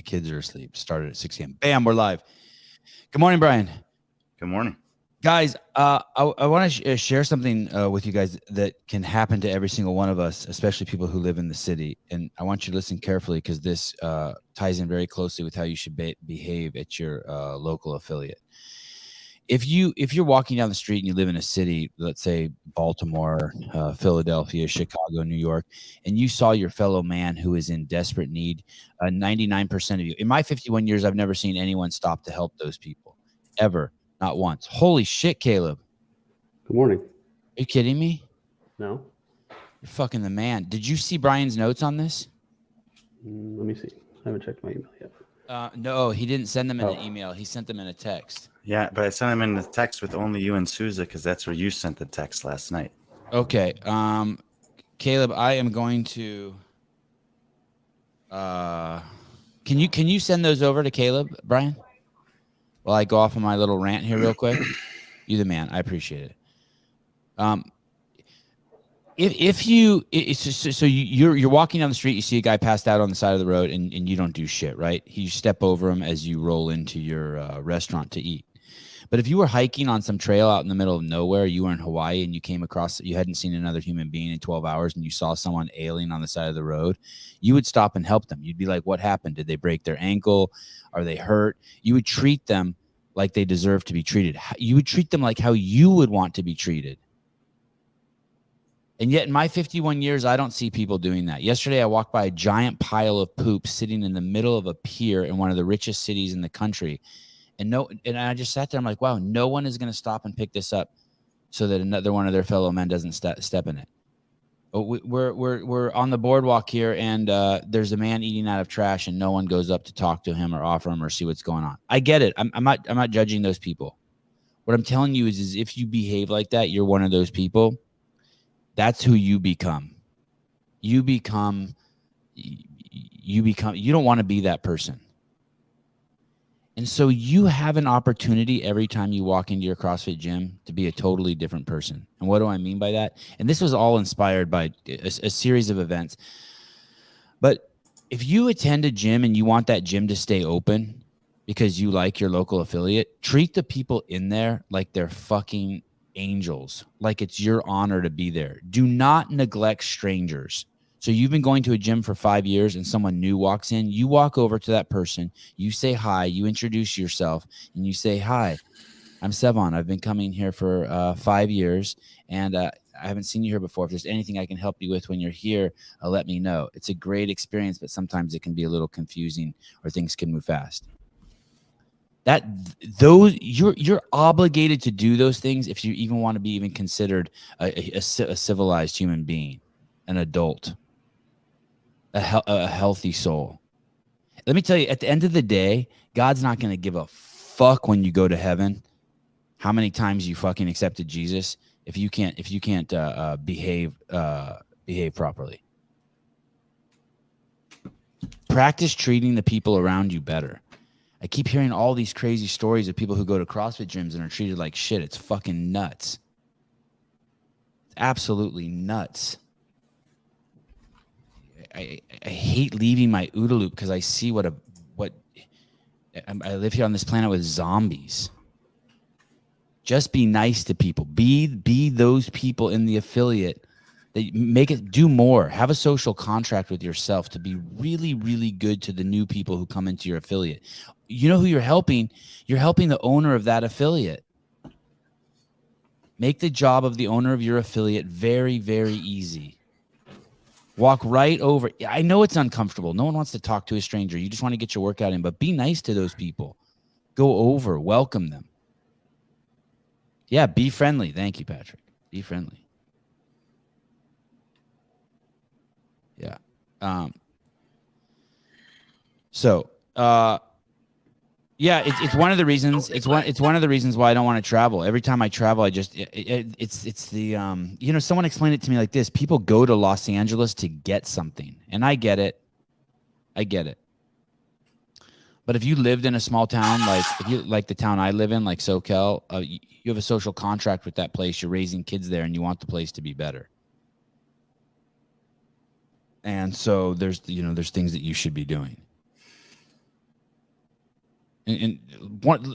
kids are asleep. Started at 6 a.m. Bam, we're live. Good morning, Brian. Good morning. Guys, I want to share something with you guys that can happen to every single one of us, especially people who live in the city. And I want you to listen carefully because this ties in very closely with how you should behave at your local affiliate. If you're walking down the street and you live in a city, let's say Baltimore, Philadelphia, Chicago, New York, and you saw your fellow man who is in desperate need, 99% of you, in my 51 years, I've never seen anyone stop to help those people, ever, not once. Holy shit, Caleb. Good morning. Are you kidding me? No. You're fucking the man. Did you see Brian's notes on this? Let me see. I haven't checked my email yet. No, he didn't send them in an email. He sent them in a text. Yeah, but I sent them in the text with only you and Souza because that's where you sent the text last night. Okay. Caleb, I am going to can you send those over to Caleb, Brian? While I go off on my little rant here real quick. You're the man. I appreciate it. You're walking down the street, you see a guy passed out on the side of the road, and you don't do shit, right? You step over him as you roll into your restaurant to eat. But if you were hiking on some trail out in the middle of nowhere, you were in Hawaii and you came across, you hadn't seen another human being in 12 hours and you saw someone ailing on the side of the road, you would stop and help them. You'd be like, what happened? Did they break their ankle? Are they hurt? You would treat them like they deserve to be treated. You would treat them like how you would want to be treated. And yet in my 51 years, I don't see people doing that. Yesterday, I walked by a giant pile of poop sitting in the middle of a pier in one of the richest cities in the country. And I just sat there. I'm like, wow, no one is going to stop and pick this up so that another one of their fellow men doesn't step in it. We're on the boardwalk here, and there's a man eating out of trash, and no one goes up to talk to him or offer him or see what's going on. I get it. I'm not judging those people. What I'm telling you is if you behave like that, you're one of those people. That's who you become. You don't want to be that person. And so you have an opportunity every time you walk into your CrossFit gym to be a totally different person. And what do I mean by that? And this was all inspired by a series of events. But if you attend a gym and you want that gym to stay open because you like your local affiliate, treat the people in there like they're fucking angels, like it's your honor to be there. Do not neglect strangers. So you've been going to a gym for 5 years and someone new walks in, you walk over to that person, you say hi, you introduce yourself, and you say, hi, I'm Sevan. I've been coming here for 5 years, and I haven't seen you here before. If there's anything I can help you with when you're here, let me know. It's a great experience, but sometimes it can be a little confusing or things can move fast. You're obligated to do those things if you even want to be even considered a civilized human being, an adult, a healthy soul. Let me tell you, at the end of the day, God's not going to give a fuck when you go to heaven how many times you fucking accepted Jesus if you can't behave properly. Practice treating the people around you better. I keep hearing all these crazy stories of people who go to CrossFit gyms and are treated like shit. It's fucking nuts. It's absolutely nuts. I hate leaving my OODA loop because I see what I live here on this planet with zombies. Just be nice to people. Be those people in the affiliate that make it do more. Have a social contract with yourself to be really, really good to the new people who come into your affiliate. You know who you're helping? You're helping the owner of that affiliate. Make the job of the owner of your affiliate very, very easy. Walk right over. I know it's uncomfortable. No one wants to talk to a stranger. You just want to get your workout in, but be nice to those people. Go over, welcome them. Yeah, be friendly. Thank you, Patrick. Be friendly. Yeah. Yeah, it's one of the reasons. It's one of the reasons why I don't want to travel. Every time I travel, it's the someone explained it to me like this: people go to Los Angeles to get something, and I get it. But if you lived in a small town, like the town I live in, like SoCal, you have a social contract with that place. You're raising kids there, and you want the place to be better. And so there's things that you should be doing. And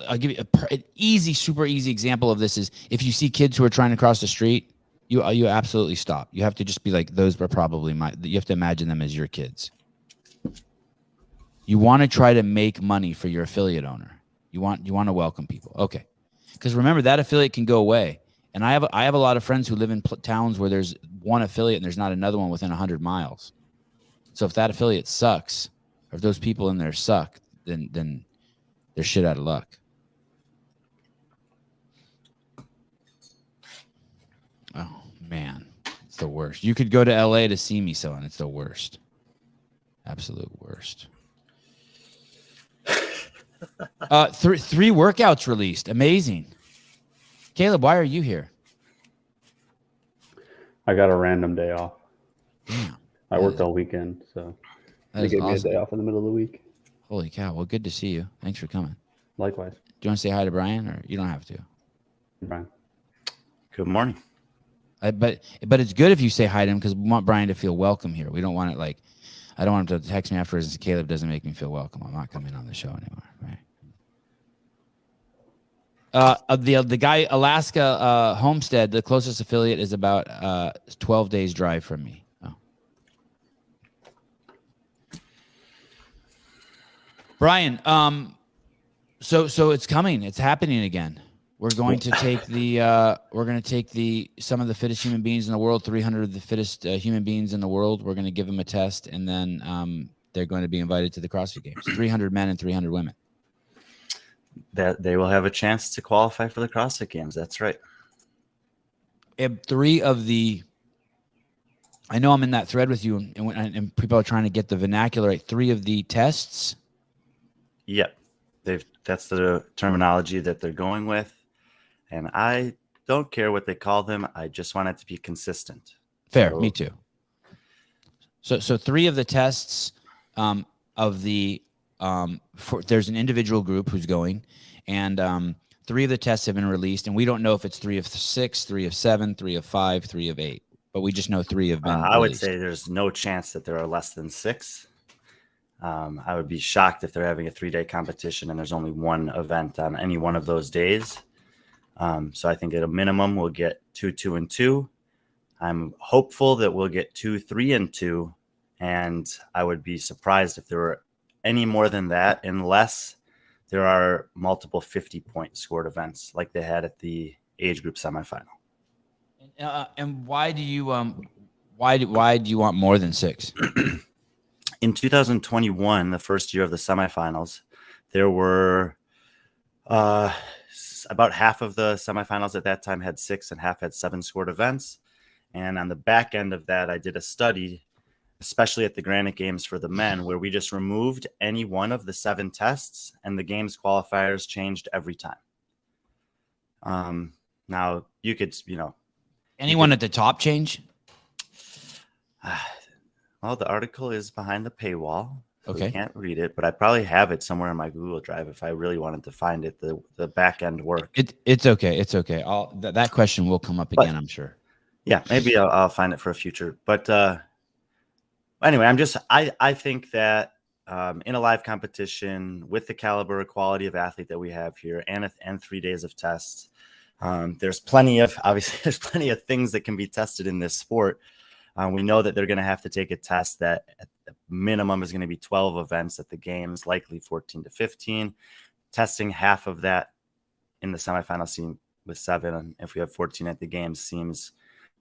I'll give you an easy, super easy example of this is if you see kids who are trying to cross the street, you absolutely stop. You have to just be like, those are probably you have to imagine them as your kids. You want to try to make money for your affiliate owner. You want to welcome people. Okay. Because remember, that affiliate can go away. And I have a lot of friends who live in towns where there's one affiliate and there's not another one within 100 miles. So if that affiliate sucks, or if those people in there suck, then they're shit out of luck. Oh, man. It's the worst. You could go to LA to see me, so, and it's the worst. Absolute worst. Three workouts released. Amazing. Caleb, why are you here? I got a random day off. Damn. I worked all weekend, so they gave me a day off in the middle of the week. Holy cow. Well, good to see you. Thanks for coming. Likewise. Do you want to say hi to Brian, or you don't have to? Brian. Good morning. But it's good if you say hi to him because we want Brian to feel welcome here. We don't want it like, I don't want him to text me afterwards and say, Caleb doesn't make me feel welcome. I'm not coming on the show anymore. Right. The guy, Alaska Homestead, the closest affiliate is about 12 days drive from me. Oh. Brian, so it's coming. It's happening again. We're going to take some of the fittest human beings in the world, 300 of the fittest human beings in the world. We're going to give them a test, and then they're going to be invited to the CrossFit Games. 300 men and 300 women. That they will have a chance to qualify for the CrossFit Games. That's right. And I know I'm in that thread with you, and people are trying to get the vernacular right. 3 of the tests. Yep. That's the terminology that they're going with. And I don't care what they call them. I just want it to be consistent. Fair. Me too. So 3 of the tests there's an individual group who's going, and 3 of the tests have been released, and we don't know if it's 3 of 6, 3 of 7, 3 of 5, 3 of 8, but we just know 3 have been released. I would say there's no chance that there are less than 6. I would be shocked if they're having a 3-day competition and there's only one event on any one of those days. So I think at a minimum we'll get 2, 2, and 2. I'm hopeful that we'll get 2, 3, and 2, and I would be surprised if there were any more than that, unless there are multiple 50-point scored events like they had at the age group semifinal. And why do you why do you want more than 6? In 2021, the first year of the semifinals, there were about half of the semifinals at that time had 6 and half had 7 scored events. And on the back end of that, I did a study, especially at the Granite Games for the men, where we just removed any one of the 7 tests and the games qualifiers changed every time. Now you could, anyone at the top change? Well, the article is behind the paywall. So Okay. I can't read it, but I probably have it somewhere in my Google Drive if I really wanted to find it, the back end work. It's okay. It's okay. That question will come up again, I'm sure. Yeah, maybe I'll find it for a future. But anyway, I think that in a live competition with the caliber and quality of athlete that we have here and 3 days of tests, there's plenty of things that can be tested in this sport. We know that they're going to have to take a test that at the minimum is going to be 12 events at the games, likely 14 to 15. Testing half of that in the semifinal scene with 7, and if we have 14 at the games, seems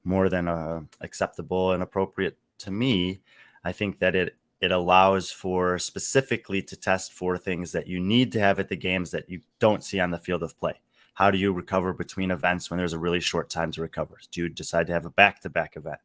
more than acceptable and appropriate to me. I think that it allows for specifically to test for things that you need to have at the games that you don't see on the field of play. How do you recover between events when there's a really short time to recover? Do you decide to have a back-to-back event?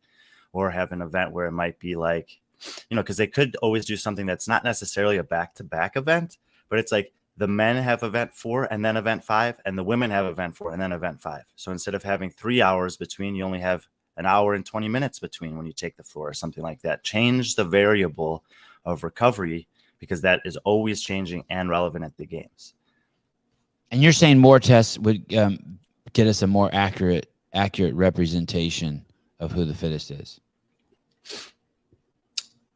Or have an event where it might be like, because they could always do something that's not necessarily a back-to-back event, but it's like the men have event 4 and then event 5, and the women have event 4 and then event 5. So instead of having 3 hours between, you only have an hour and 20 minutes between when you take the floor or something like that. Change the variable of recovery, because that is always changing and relevant at the games. And you're saying more tests would get us a more accurate representation of who the fittest is.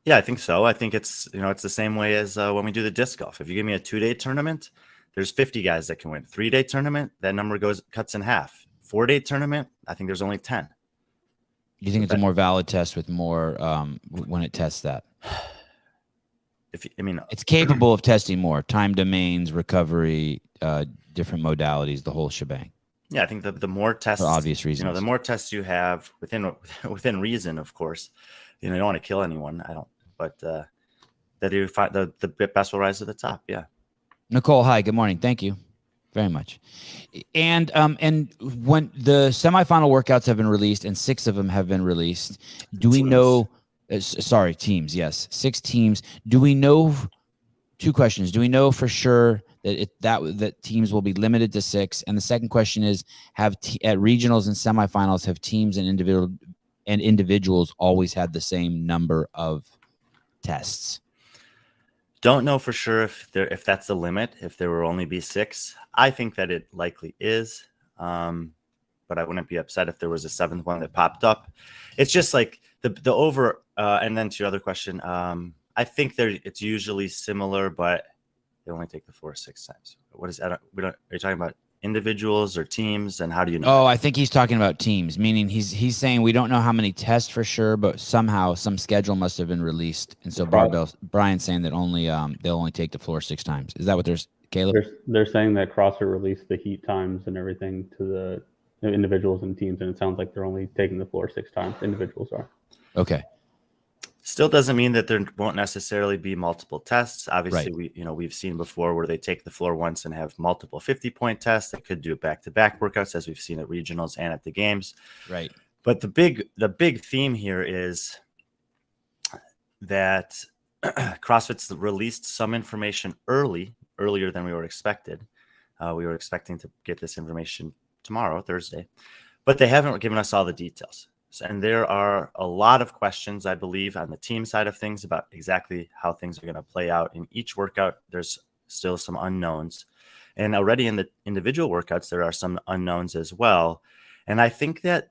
Yeah, I think so. I think it's the same way as when we do the disc golf. If you give me a 2-day tournament, there's 50 guys that can win. 3-day tournament, that number cuts in half. 4-day tournament, I think there's only 10. You think it's a more valid test with more when it tests that? It's capable of testing more time domains, recovery, different modalities, the whole shebang. Yeah, I think the more tests, for obvious reasons, the more tests you have within reason, of course. You don't want to kill anyone. I don't, but that you find the best will rise to the top. Yeah. Nicole, hi, good morning. Thank you very much. And when the semifinal workouts have been released, and 6 of them have been released, do we know? Teams. Yes, 6 teams. Do we know? 2 questions. Do we know for sure that teams will be limited to 6? And the second question is: at regionals and semifinals, have teams and individuals always had the same number of tests? Don't know for sure if that's the limit. If there will only be 6, I think that it likely is. But I wouldn't be upset if there was a 7th one that popped up. It's just like the over. And then to your other question, I think it's usually similar, but they only take the floor 6 times. What is that? Are you talking about individuals or teams? And how do you know? Oh, I think he's talking about teams, meaning he's saying we don't know how many tests for sure, but somehow some schedule must have been released. And so Brian's saying that they'll only take the floor 6 times. Is that what Caleb? They're saying that CrossFit released the heat times and everything to the individuals and teams, and it sounds like they're only taking the floor 6 times. Individuals are. Okay. Still doesn't mean that there won't necessarily be multiple tests. Obviously, right. We've seen before where they take the floor once and have multiple 50-point tests. They could do back-to-back workouts, as we've seen at regionals and at the games. Right. But the big theme here is that CrossFit's released some information earlier than we were expected. We were expecting to get this information tomorrow, Thursday, but they haven't given us all the details. And there are a lot of questions, I believe, on the team side of things about exactly how things are going to play out in each workout. There's still some unknowns. And already in the individual workouts, there are some unknowns as well. And I think that,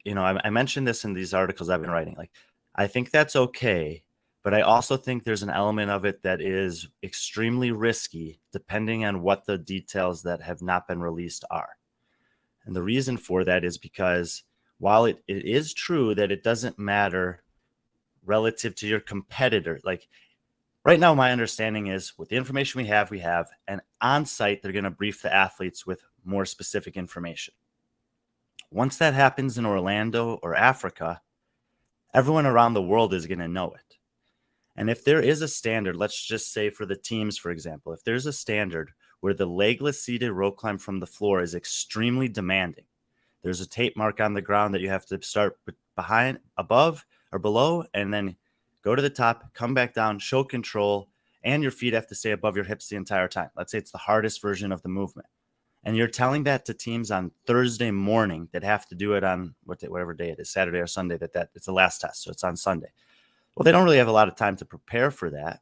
I mentioned this in these articles I've been writing. Like, I think that's okay. But I also think there's an element of it that is extremely risky, depending on what the details that have not been released are. And the reason for that is because while it is true that it doesn't matter relative to your competitor, like right now, my understanding is with the information we have, and on site, they're going to brief the athletes with more specific information. Once that happens in Orlando or Africa, everyone around the world is going to know it. And if there is a standard, let's just say for the teams, for example, if there's a standard where the legless seated rope climb from the floor is extremely demanding, there's a tape mark on the ground that you have to start behind, above or below, and then go to the top, come back down, show control, and your feet have to stay above your hips the entire time. Let's say it's the hardest version of the movement. And you're telling that to teams on Thursday morning that have to do it on whatever day it is, Saturday or Sunday, that it's the last test, so it's on Sunday. Well, they don't really have a lot of time to prepare for that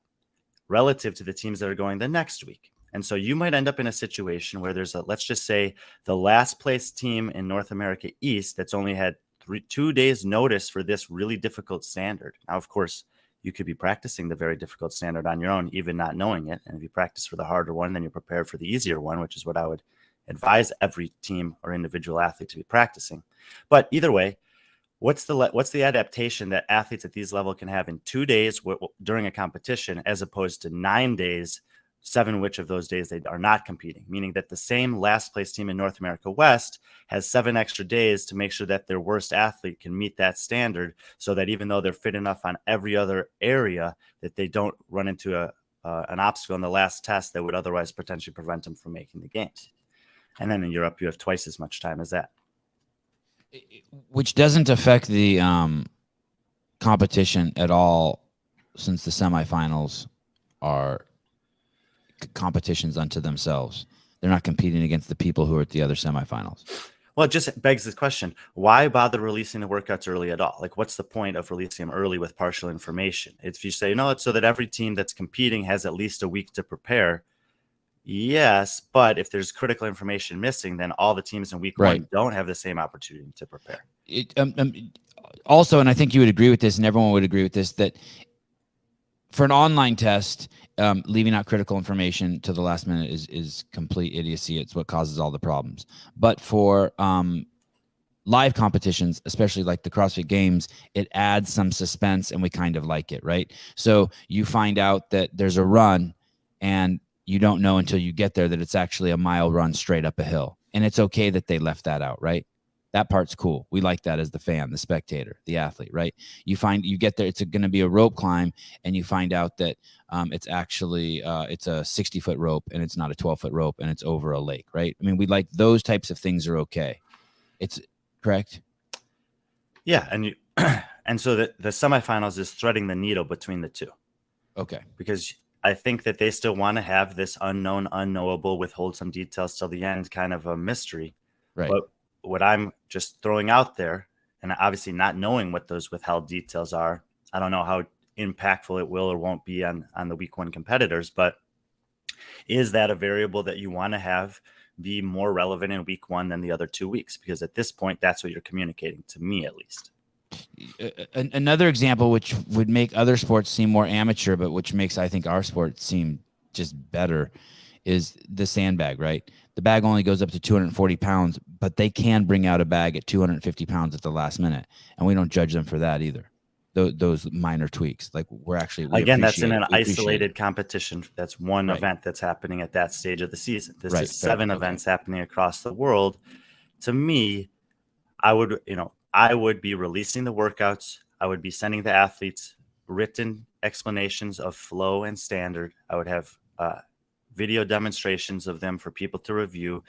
relative to the teams that are going the next week. And so you might end up in a situation where there's let's just say the last place team in North America East that's only had 2 days notice for this really difficult standard. Now, of course, you could be practicing the very difficult standard on your own, even not knowing it. And if you practice for the harder one, then you're prepared for the easier one, which is what I would advise every team or individual athlete to be practicing. But either way, what's the adaptation that athletes at these levels can have in 2 days during a competition, as opposed to 9 days, 7 which of those days they are not competing, meaning that the same last place team in North America West has 7 extra days to make sure that their worst athlete can meet that standard, so that even though they're fit enough on every other area, that they don't run into an obstacle in the last test that would otherwise potentially prevent them from making the games. And then in Europe, you have twice as much time as that. Which doesn't affect the competition at all, since the semifinals are competitions unto themselves. They're not competing against the people who are at the other semifinals. Well, it just begs this question: why bother releasing the workouts early at all? Like, what's the point of releasing them early with partial information? If you say, no, it's so that every team that's competing has at least a week to prepare. Yes, but if there's critical information missing, then all the teams in week one don't have the same opportunity to prepare. Also, and I think you would agree with this, and everyone would agree with this, that for an online test, leaving out critical information to the last minute is complete idiocy. It's what causes all the problems. But for live competitions, especially like the CrossFit Games, it adds some suspense and we kind of like it, right? So you find out that there's a run and you don't know until you get there that it's actually a mile run straight up a hill. And it's okay that they left that out, right? That part's cool. We like that as the fan, the spectator, the athlete, right? You get there, it's going to be a rope climb, and you find out that it's actually it's a 60-foot rope and it's not a 12-foot rope and it's over a lake, right? I mean, we like those types of things are okay. It's correct. Yeah, and and so the semifinals is threading the needle between the two. Okay. Because I think that they still want to have this unknown, unknowable, withhold some details till the end, kind of a mystery. Right. But what I'm just throwing out there, and obviously not knowing what those withheld details are, I don't know how impactful it will or won't be on the week one competitors, but is that a variable that you want to have be more relevant in week one than the other 2 weeks? Because at this point, that's what you're communicating to me, at least. Another example, which would make other sports seem more amateur, but which makes, I think, our sport seem just better, is the sandbag, right? The bag only goes up to 240 pounds, but they can bring out a bag at 250 pounds at the last minute. And we don't judge them for that either. Those minor tweaks. Like we again, that's in an isolated competition. That's one event that's happening at that stage of the season. This is 7 events happening across the world. To me, I would be releasing the workouts. I would be sending the athletes written explanations of flow and standard. I would have video demonstrations of them for people to review.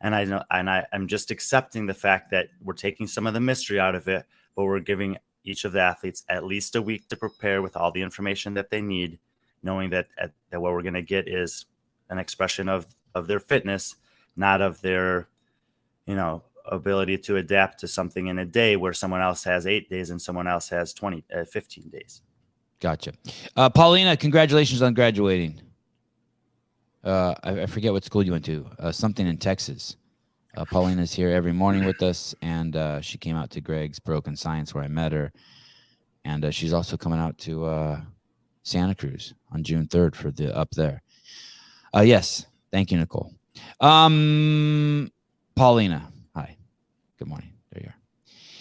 And I'm just accepting the fact that we're taking some of the mystery out of it, but we're giving each of the athletes at least a week to prepare with all the information that they need, knowing that what we're going to get is an expression of their fitness, not of their, ability to adapt to something in a day where someone else has 8 days and someone else has 15 days. Gotcha. Paulina, congratulations on graduating. I forget what school you went to, something in Texas. Paulina's here every morning with us, and she came out to Greg's Broken Science where I met her. And she's also coming out to Santa Cruz on June 3rd for the up there. Yes. Thank you, Nicole. Paulina. Hi. Good morning. There you are.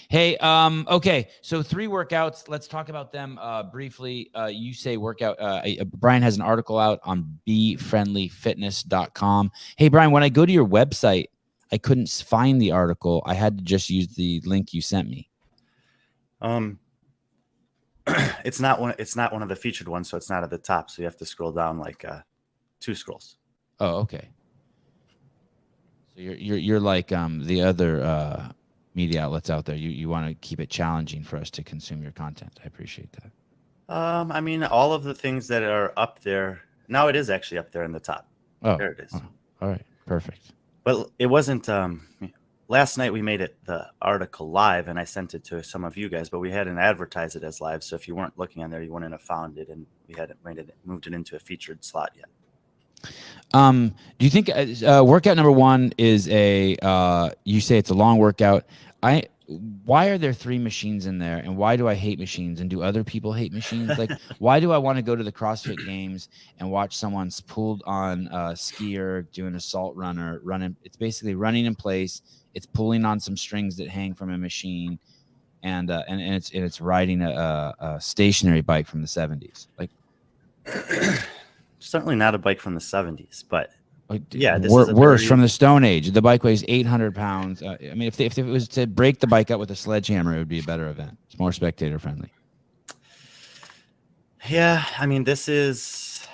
Hey, okay. So 3 workouts. Let's talk about them briefly. You say workout. Brian has an article out on BeFriendlyFitness.com. Hey, Brian, when I go to your website, I couldn't find the article. I had to just use the link you sent me. It's not one of the featured ones, so it's not at the top. So you have to scroll down like 2 scrolls. Oh, okay. So you're like the other media outlets out there. You want to keep it challenging for us to consume your content. I appreciate that. I mean, all of the things that are up there now, it is actually up there in the top. Oh, there it is. Oh, all right, perfect. But it wasn't. Last night we made the article live, and I sent it to some of you guys, but we hadn't advertised it as live. So if you weren't looking on there, you wouldn't have found it, and we hadn't moved it into a featured slot yet. Do you think workout number 1 is you say it's a long workout? Why are there 3 machines in there, and why do I hate machines, and do other people hate machines? Like, why do I want to go to the CrossFit Games and watch someone pulled on a skier doing a salt runner running? It's basically running in place. It's pulling on some strings that hang from a machine, and it's riding a stationary bike from the 70s. Like, certainly not a bike from the 70s, but yeah, worse from the Stone Age. The bike weighs 800 pounds. I mean, if it was to break the bike up with a sledgehammer, it would be a better event. It's more spectator friendly. Yeah, I mean, there's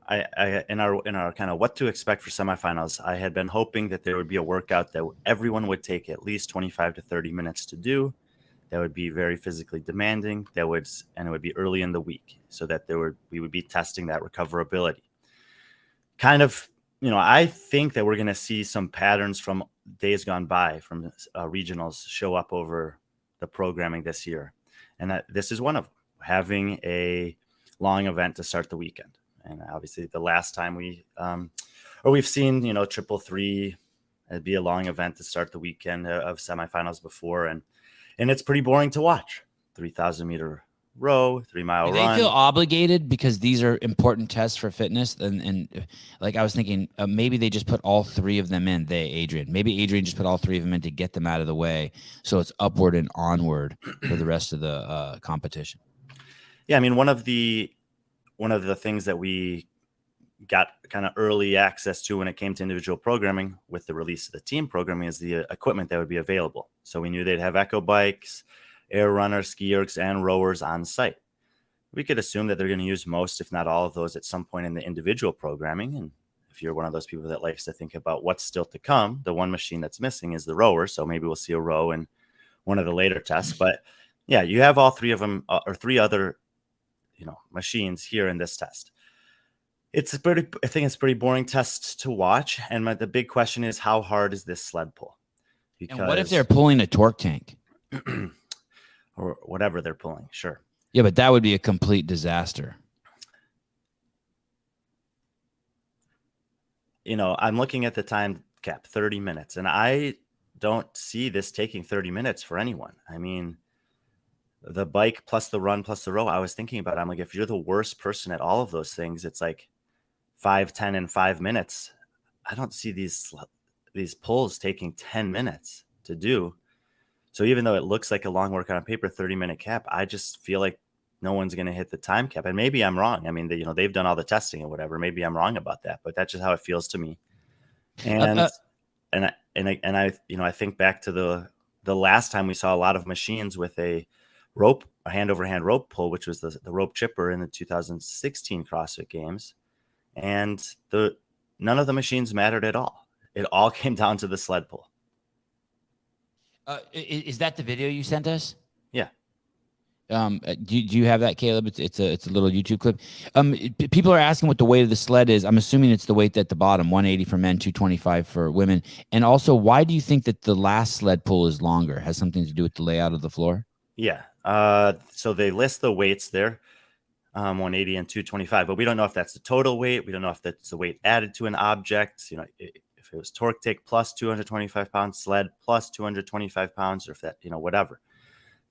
I in our kind of what to expect for semifinals, I had been hoping that there would be a workout that everyone would take at least 25 to 30 minutes to do. That would be very physically demanding. And it would be early in the week, so that we would be testing that recoverability. Kind of, I think that we're going to see some patterns from days gone by from regionals show up over the programming this year, and that this is one of them, having a long event to start the weekend. And obviously, the last time we've seen 333, it'd be a long event to start the weekend of semifinals before, and it's pretty boring to watch. 3,000 meter row, 3-mile Do run. they feel obligated because these are important tests for fitness? And like I was thinking, maybe they just put all three of them in. Maybe Adrian just put all three of them in to get them out of the way, so it's upward and onward for the rest of the competition. Yeah, I mean, one of the things that we got kind of early access to when it came to individual programming with the release of the team programming is the equipment that would be available. So we knew they'd have echo bikes, air runners, ski ergs, and rowers on site. We could assume that they're going to use most, if not all of those at some point in the individual programming. And if you're one of those people that likes to think about what's still to come, the one machine that's missing is the rower. So maybe we'll see a row in one of the later tests. But yeah, you have all three of them or three other, machines here in this test. I think it's a pretty boring test to watch. And the big question is, how hard is this sled pull? And what if they're pulling a torque tank? Or whatever they're pulling, sure. Yeah, but that would be a complete disaster. I'm looking at the time cap, 30 minutes, and I don't see this taking 30 minutes for anyone. I mean, the bike plus the run plus the row, I was thinking about it. I'm like, if you're the worst person at all of those things, it's like 5, 10, and 5 minutes. I don't see these pulls taking 10 minutes to do. So even though it looks like a long workout on paper, 30-minute cap, I just feel like no one's going to hit the time cap. And maybe I'm wrong. I mean, they've done all the testing or whatever. Maybe I'm wrong about that, but that's just how it feels to me. And I think back to the last time we saw a lot of machines with a hand over hand rope pull, which was the rope chipper in the 2016 CrossFit Games. And none of the machines mattered at all. It all came down to the sled pull. Is that the video you sent us? Yeah. Do you have that, Caleb? It's a little YouTube clip. People are asking what the weight of the sled is. I'm assuming it's the weight at the bottom, 180 for men, 225 for women. And also, why do you think that the last sled pull is longer? Has something to do with the layout of the floor? Yeah. So they list the weights there, 180 and 225, but we don't know if that's the total weight. We don't know if that's the weight added to an object. If it was torque take plus 225 pounds, sled plus 225 pounds, or if that, whatever.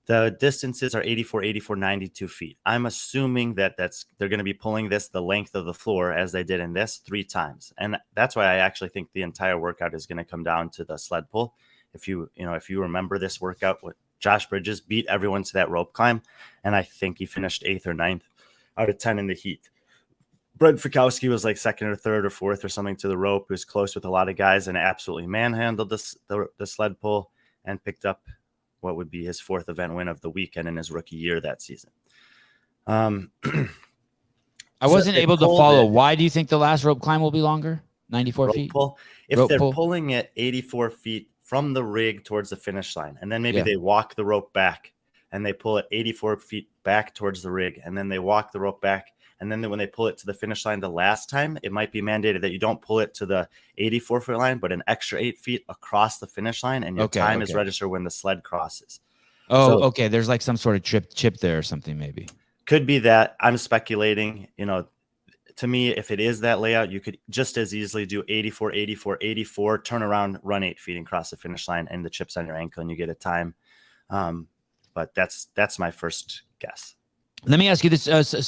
The distances are 84, 92 feet. I'm assuming that they're going to be pulling this the length of the floor as they did in this 3 times. And that's why I actually think the entire workout is going to come down to the sled pull. If you remember this workout, Josh Bridges beat everyone to that rope climb. And I think he finished 8th or 9th out of 10 in the heat. Brent Fikowski was like 2nd or 3rd or 4th or something to the rope. He was close with a lot of guys and absolutely manhandled the sled pull and picked up what would be his 4th event win of the weekend in his rookie year that season. I wasn't able to follow. Why do you think the last rope climb will be longer? 94 feet? If they're pulling it 84 feet from the rig towards the finish line, and then maybe they walk the rope back and they pull it 84 feet back towards the rig, and then they walk the rope back. And then when they pull it to the finish line the last time, it might be mandated that you don't pull it to the 84-foot line, but an extra 8 feet across the finish line, and your time is registered when the sled crosses. Okay. There's like some sort of chip there or something, maybe. Could be that. I'm speculating. To me, if it is that layout, you could just as easily do 84, 84, 84, turn around, run 8 feet and cross the finish line, and the chip's on your ankle, and you get a time. But that's my first guess. Let me ask you this.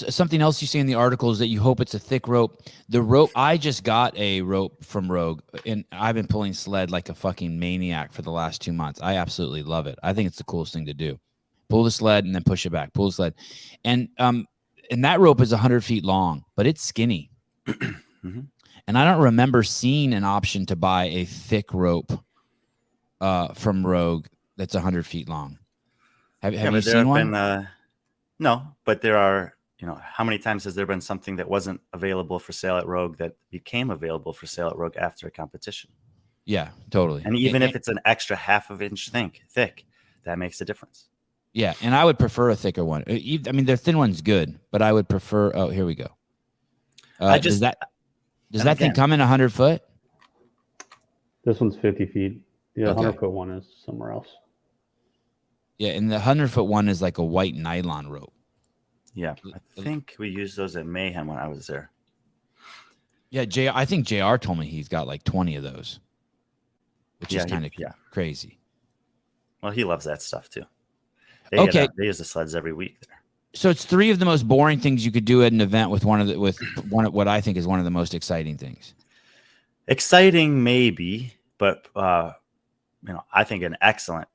Something else you see in the article is that you hope it's a thick rope. The rope, I just got a rope from Rogue, and I've been pulling sled like a fucking maniac for the last 2 months. I absolutely love it. I think it's the coolest thing to do. Pull the sled and then push it back. Pull the sled. And that rope is 100 feet long, but it's skinny. Mm-hmm. And I don't remember seeing an option to buy a thick rope from Rogue that's 100 feet long. Have you seen one? No, but there are, how many times has there been something that wasn't available for sale at Rogue that became available for sale at Rogue after a competition? Yeah, totally. And even if it's an extra half of inch thick, that makes a difference. Yeah, and I would prefer a thicker one. I mean, their thin one's good, but I would prefer. Oh, here we go. Does that thing come in 100 foot? This one's 50 feet. Yeah, Okay. 100-foot one is somewhere else. Yeah, and the 100-foot one is like a white nylon rope. Yeah, I think we used those at Mayhem when I was there. Yeah, I think JR told me he's got like 20 of those, which is kind of crazy. Well, he loves that stuff too. They use the sleds every week there. So it's three of the most boring things you could do at an event with what I think is one of the most exciting things. Exciting, maybe, but I think an excellent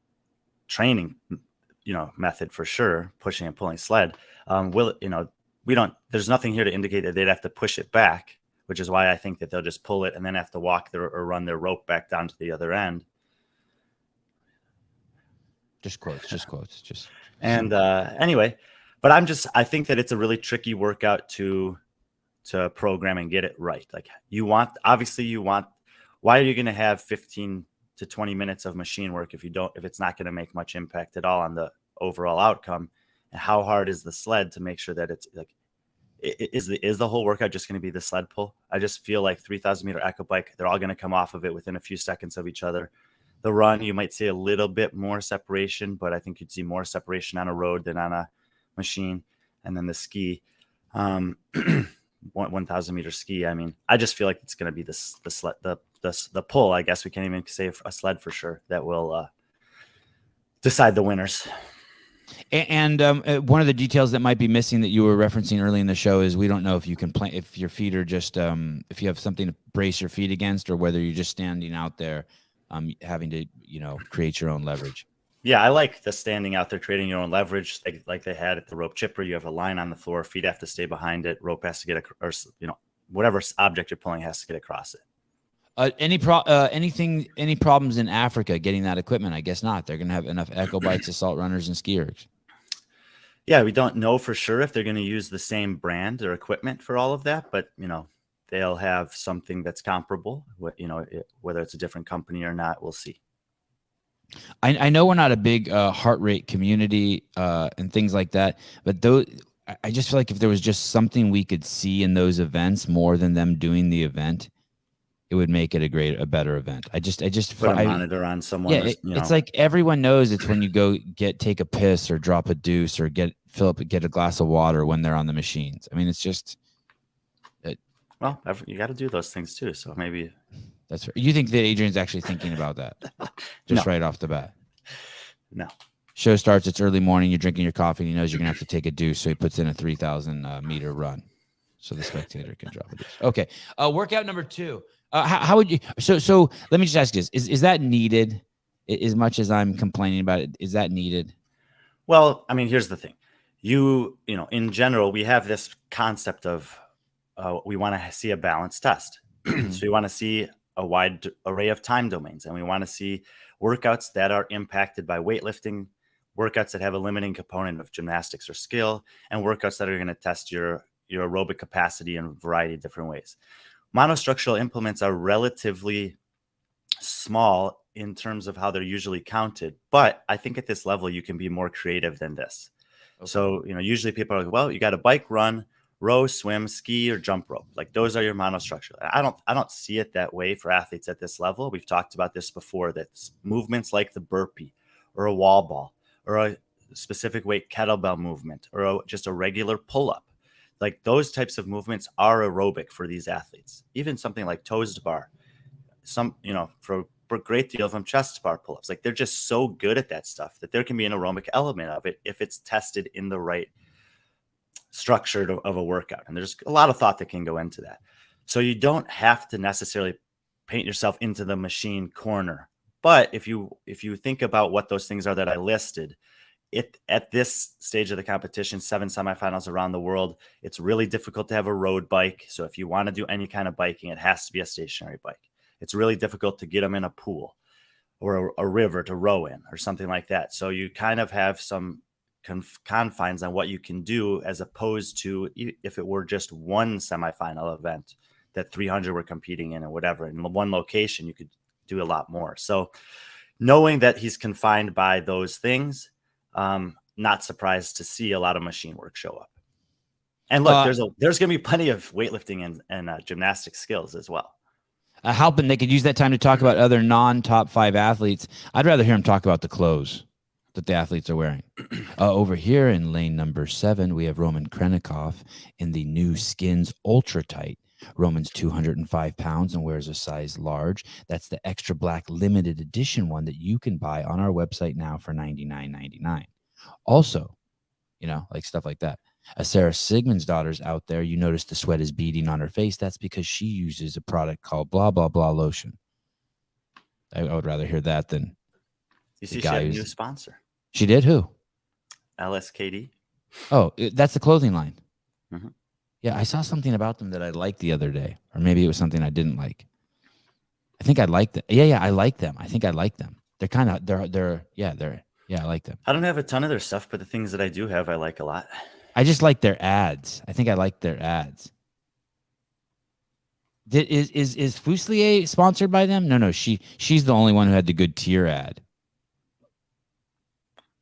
training, method for sure. Pushing and pulling sled. There's nothing here to indicate that they'd have to push it back, which is why I think that they'll just pull it and then have to walk or run their rope back down to the other end. Just quotes. Anyway, but I think that it's a really tricky workout to program and get it right. Like why are you going to have 15 to 20 minutes of machine work if it's not going to make much impact at all on the overall outcome? And how hard is the sled to make sure that it's like, is the whole workout just going to be the sled pull? I just feel like 3,000 meter echo bike, they're all going to come off of it within a few seconds of each other. The run, you might see a little bit more separation, but I think you'd see more separation on a road than on a machine. And then the ski, 1,000 meter ski. I mean, I just feel like it's going to be the sled, the pull. I guess we can't even say a sled for sure that will decide the winners. And one of the details that might be missing that you were referencing early in the show is we don't know if you can play, if your feet are just if you have something to brace your feet against, or whether you're just standing out there having to create your own leverage. Yeah, I like the standing out there, creating your own leverage, like they had at the rope chipper. You have a line on the floor, feet have to stay behind it, rope has to get whatever object you're pulling has to get across it. Any problems in Africa getting that equipment? I guess not. They're going to have enough echo bikes, assault runners, and skiers. Yeah, we don't know for sure if they're going to use the same brand or equipment for all of that, but they'll have something that's comparable. Whether it's a different company or not, we'll see. I know we're not a big heart rate community and things like that, but I just feel like if there was just something we could see in those events more than them doing the event, it would make it a better event. I just put a monitor on someone. Yeah, it's like everyone knows it's when you go take a piss or drop a deuce or get a glass of water when they're on the machines. I mean, it's just. Well, you got to do those things too. So maybe that's right. You think that Adrian's actually thinking about that just right off the bat? No. Show starts. It's early morning. You're drinking your coffee. And he knows you're gonna have to take a deuce, so he puts in a 3,000 meter run, so the spectator can drop a deuce. Okay. Workout number 2. How would you? So let me just ask you this: Is that needed? As much as I'm complaining about it, is that needed? Well, I mean, here's the thing. In general, we have this concept of we want to see a balanced test. So we want to see a wide array of time domains, and we want to see workouts that are impacted by weightlifting, workouts that have a limiting component of gymnastics or skill, and workouts that are going to test your aerobic capacity in a variety of different ways. Monostructural implements are relatively small in terms of how they're usually counted, but I think at this level you can be more creative than this. Okay. So, usually people are like, well, you got a bike, run, row, swim, ski, or jump rope. Like those are your monostructural. I don't see it that way for athletes at this level. We've talked about this before, that movements like the burpee or a wall ball or a specific weight kettlebell movement or just a regular pull-up, like those types of movements are aerobic for these athletes. Even something like toes to bar, for a great deal of them, chest to bar pull-ups. Like they're just so good at that stuff that there can be an aerobic element of it if it's tested in the right structure of a workout. And there's a lot of thought that can go into that. So you don't have to necessarily paint yourself into the machine corner. But if you think about what those things are that I listed, at this stage of the competition, 7 semifinals around the world, it's really difficult to have a road bike. So if you want to do any kind of biking, it has to be a stationary bike. It's really difficult to get them in a pool or a river to row in or something like that. So you kind of have some confines on what you can do, as opposed to if it were just one semifinal event that 300 were competing in or whatever, in one location, you could do a lot more. So knowing that he's confined by those things, not surprised to see a lot of machine work show up. And look, there's going to be plenty of weightlifting and gymnastic skills as well. Helping, they could use that time to talk about other non-top 5 athletes. I'd rather hear them talk about the clothes that the athletes are wearing. Over here in lane number 7, we have Roman Krennikov in the new Skins Ultra Tight. Roman's 205 pounds and wears a size large. That's the extra black limited edition one that you can buy on our website now for $99.99. Also, like stuff like that. Sarah Sigmund's daughter's out there. You notice the sweat is beading on her face. That's because she uses a product called blah, blah, blah lotion. I would rather hear that than You see, she had a new sponsor. She did? Who? LSKD. Oh, that's the clothing line. Mm-hmm. Yeah, I saw something about them that I liked the other day, or maybe it was something I didn't like. I think I liked it. Yeah, I like them. I think I like them. They're kind of I like them. I don't have a ton of their stuff, but the things that I do have, I like a lot. I just like their ads. I think I like their ads. Is Fuselier sponsored by them? No. She's the only one who had the good tier ad.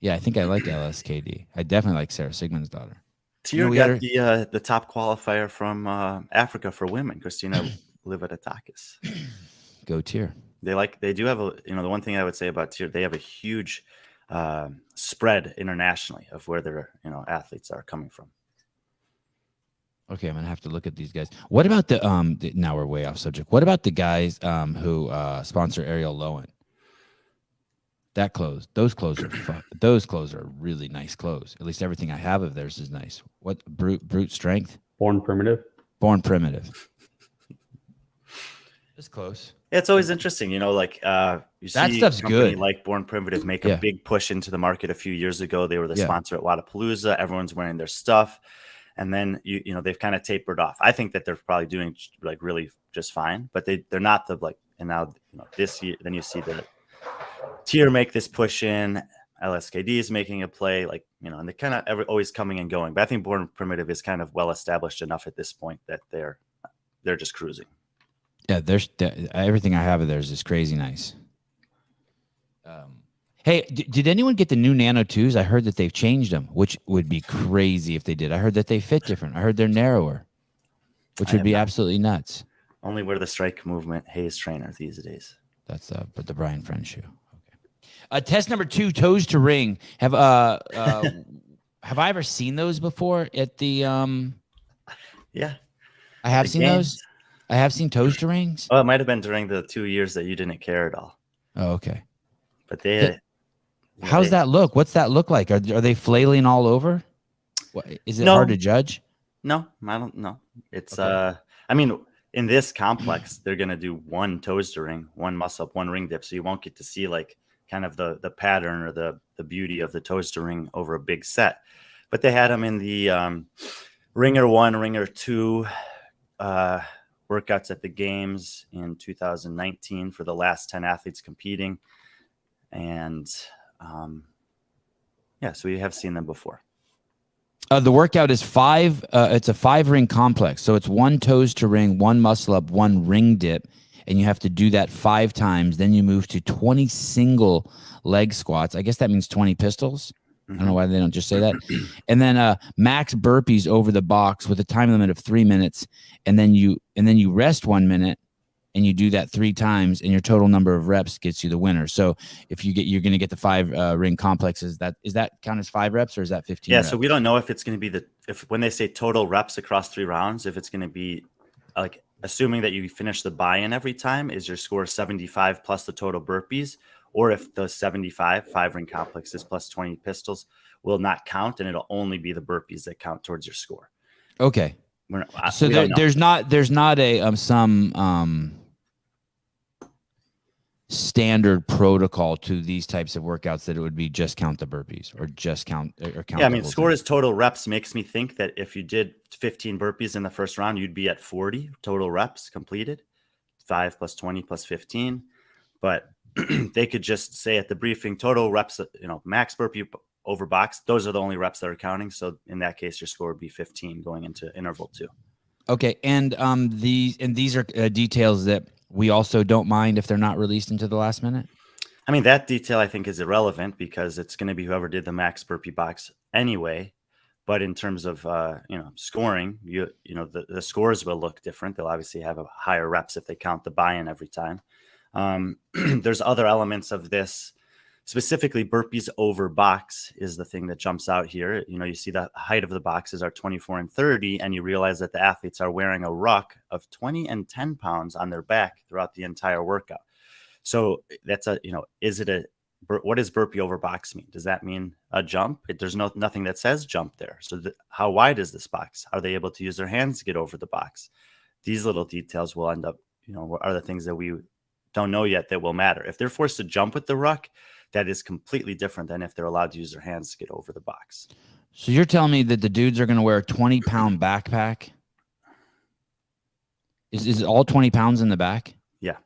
Yeah, I think I like LSKD. I definitely like Sarah Sigmund's daughter. Tier got the top qualifier from Africa for women, Christina Livatakis. Go Tier. They do have the one thing I would say about Tier, they have a huge spread internationally of where their athletes are coming from. Okay, I'm gonna have to look at these guys. What about the now we're way off subject. What about the guys who sponsor Ariel Lowen? Those clothes are fun. Those clothes are really nice clothes. At least everything I have of theirs is nice. What brute strength? Born Primitive. It's close. Yeah, it's always interesting, you that see stuff's good. Like Born Primitive make a big push into the market a few years ago. They were the sponsor at Wadapalooza. Everyone's wearing their stuff, and then they've kind of tapered off. I think that they're probably doing like really just fine, but they're not the like. And now this year, then you see the Tier make this push in. LSKD is making a play, and they're kind of always coming and going. But I think Born Primitive is kind of well established enough at this point that they're just cruising. Yeah, everything I have of theirs is crazy nice. Hey, did anyone get the new Nano 2s? I heard that they've changed them, which would be crazy if they did. I heard that they fit different. I heard they're narrower, which would be absolutely nuts. Only wear the Strike Movement Hayes trainer these days. That's the Brian Friend shoe. Okay. Test number 2, toes to ring. Have I ever seen those before at the Yeah. I have seen those. I have seen toes to rings. Oh, it might have been during the 2 years that you didn't care at all. Oh, okay. But they how's that look? What's that look like? Are they flailing all over? Is it hard to judge? No, I don't know. It's I mean, in this complex, they're gonna do one toes to ring, one muscle up, one ring dip. So you won't get to see like kind of the pattern or the beauty of the toes to ring over a big set. But they had them in the Ringer 1, Ringer 2 workouts at the games in 2019 for the last 10 athletes competing. And so we have seen them before. The workout is 5. It's a 5-ring complex. So it's 1 toes to ring, 1 muscle up, 1 ring dip. And you have to do that 5 times. Then you move to 20 single leg squats. I guess that means 20 pistols. I don't know why they don't just say that. And then max burpees over the box with a time limit of 3 minutes. And then you rest 1 minute and you do that 3 times, and your total number of reps gets you the winner. So if you're going to get the 5 ring complexes, is that count as 5 reps or is that 15? Yeah. reps? So we don't know if it's going to be when they say total reps across 3 rounds, if it's going to be like, assuming that you finish the buy-in every time, is your score 75 plus the total burpees, or if the 75 5-ring complexes plus 20 pistols will not count, and it'll only be the burpees that count towards your score. Okay. So there's not a some standard protocol to these types of workouts that it would be just count the burpees or just count. Yeah, I mean, score is total reps makes me think that if you did 15 burpees in the first round, you'd be at 40 total reps completed, 5 plus 20 plus 15. But they could just say at the briefing, total reps, max burpee over box. Those are the only reps that are counting. So in that case, your score would be 15 going into interval 2. Okay, and these are details that we also don't mind if they're not released into the last minute. I mean, that detail I think is irrelevant because it's going to be whoever did the max burpee box anyway. But in terms of scoring, the scores will look different. They'll obviously have a higher reps if they count the buy-in every time. There's other elements of this. Specifically, burpees over box is the thing that jumps out here. You see the height of the boxes are 24 and 30, and you realize that the athletes are wearing a ruck of 20 and 10 pounds on their back throughout the entire workout. So that's is it what does burpee over box mean? Does that mean a jump? There's nothing that says jump there. So how wide is this box? Are they able to use their hands to get over the box? These little details will end up, are the things that we don't know yet that will matter. If they're forced to jump with the ruck, that is completely different than if they're allowed to use their hands to get over the box. So you're telling me that the dudes are going to wear a 20-pound backpack? Is it all 20 pounds in the back? Yeah.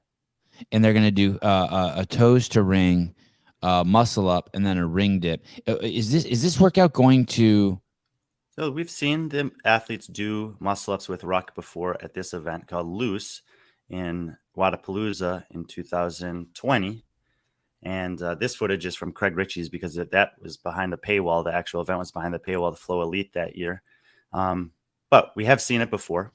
And they're going to do a toes to ring, muscle up, and then a ring dip. Is this workout going to? So we've seen the athletes do muscle ups with ruck before at this event called Loose in Wadapalooza in 2020. And this footage is from Craig Ritchie's because that was behind the paywall. The actual event was behind the paywall, the Flow Elite that year. But we have seen it before.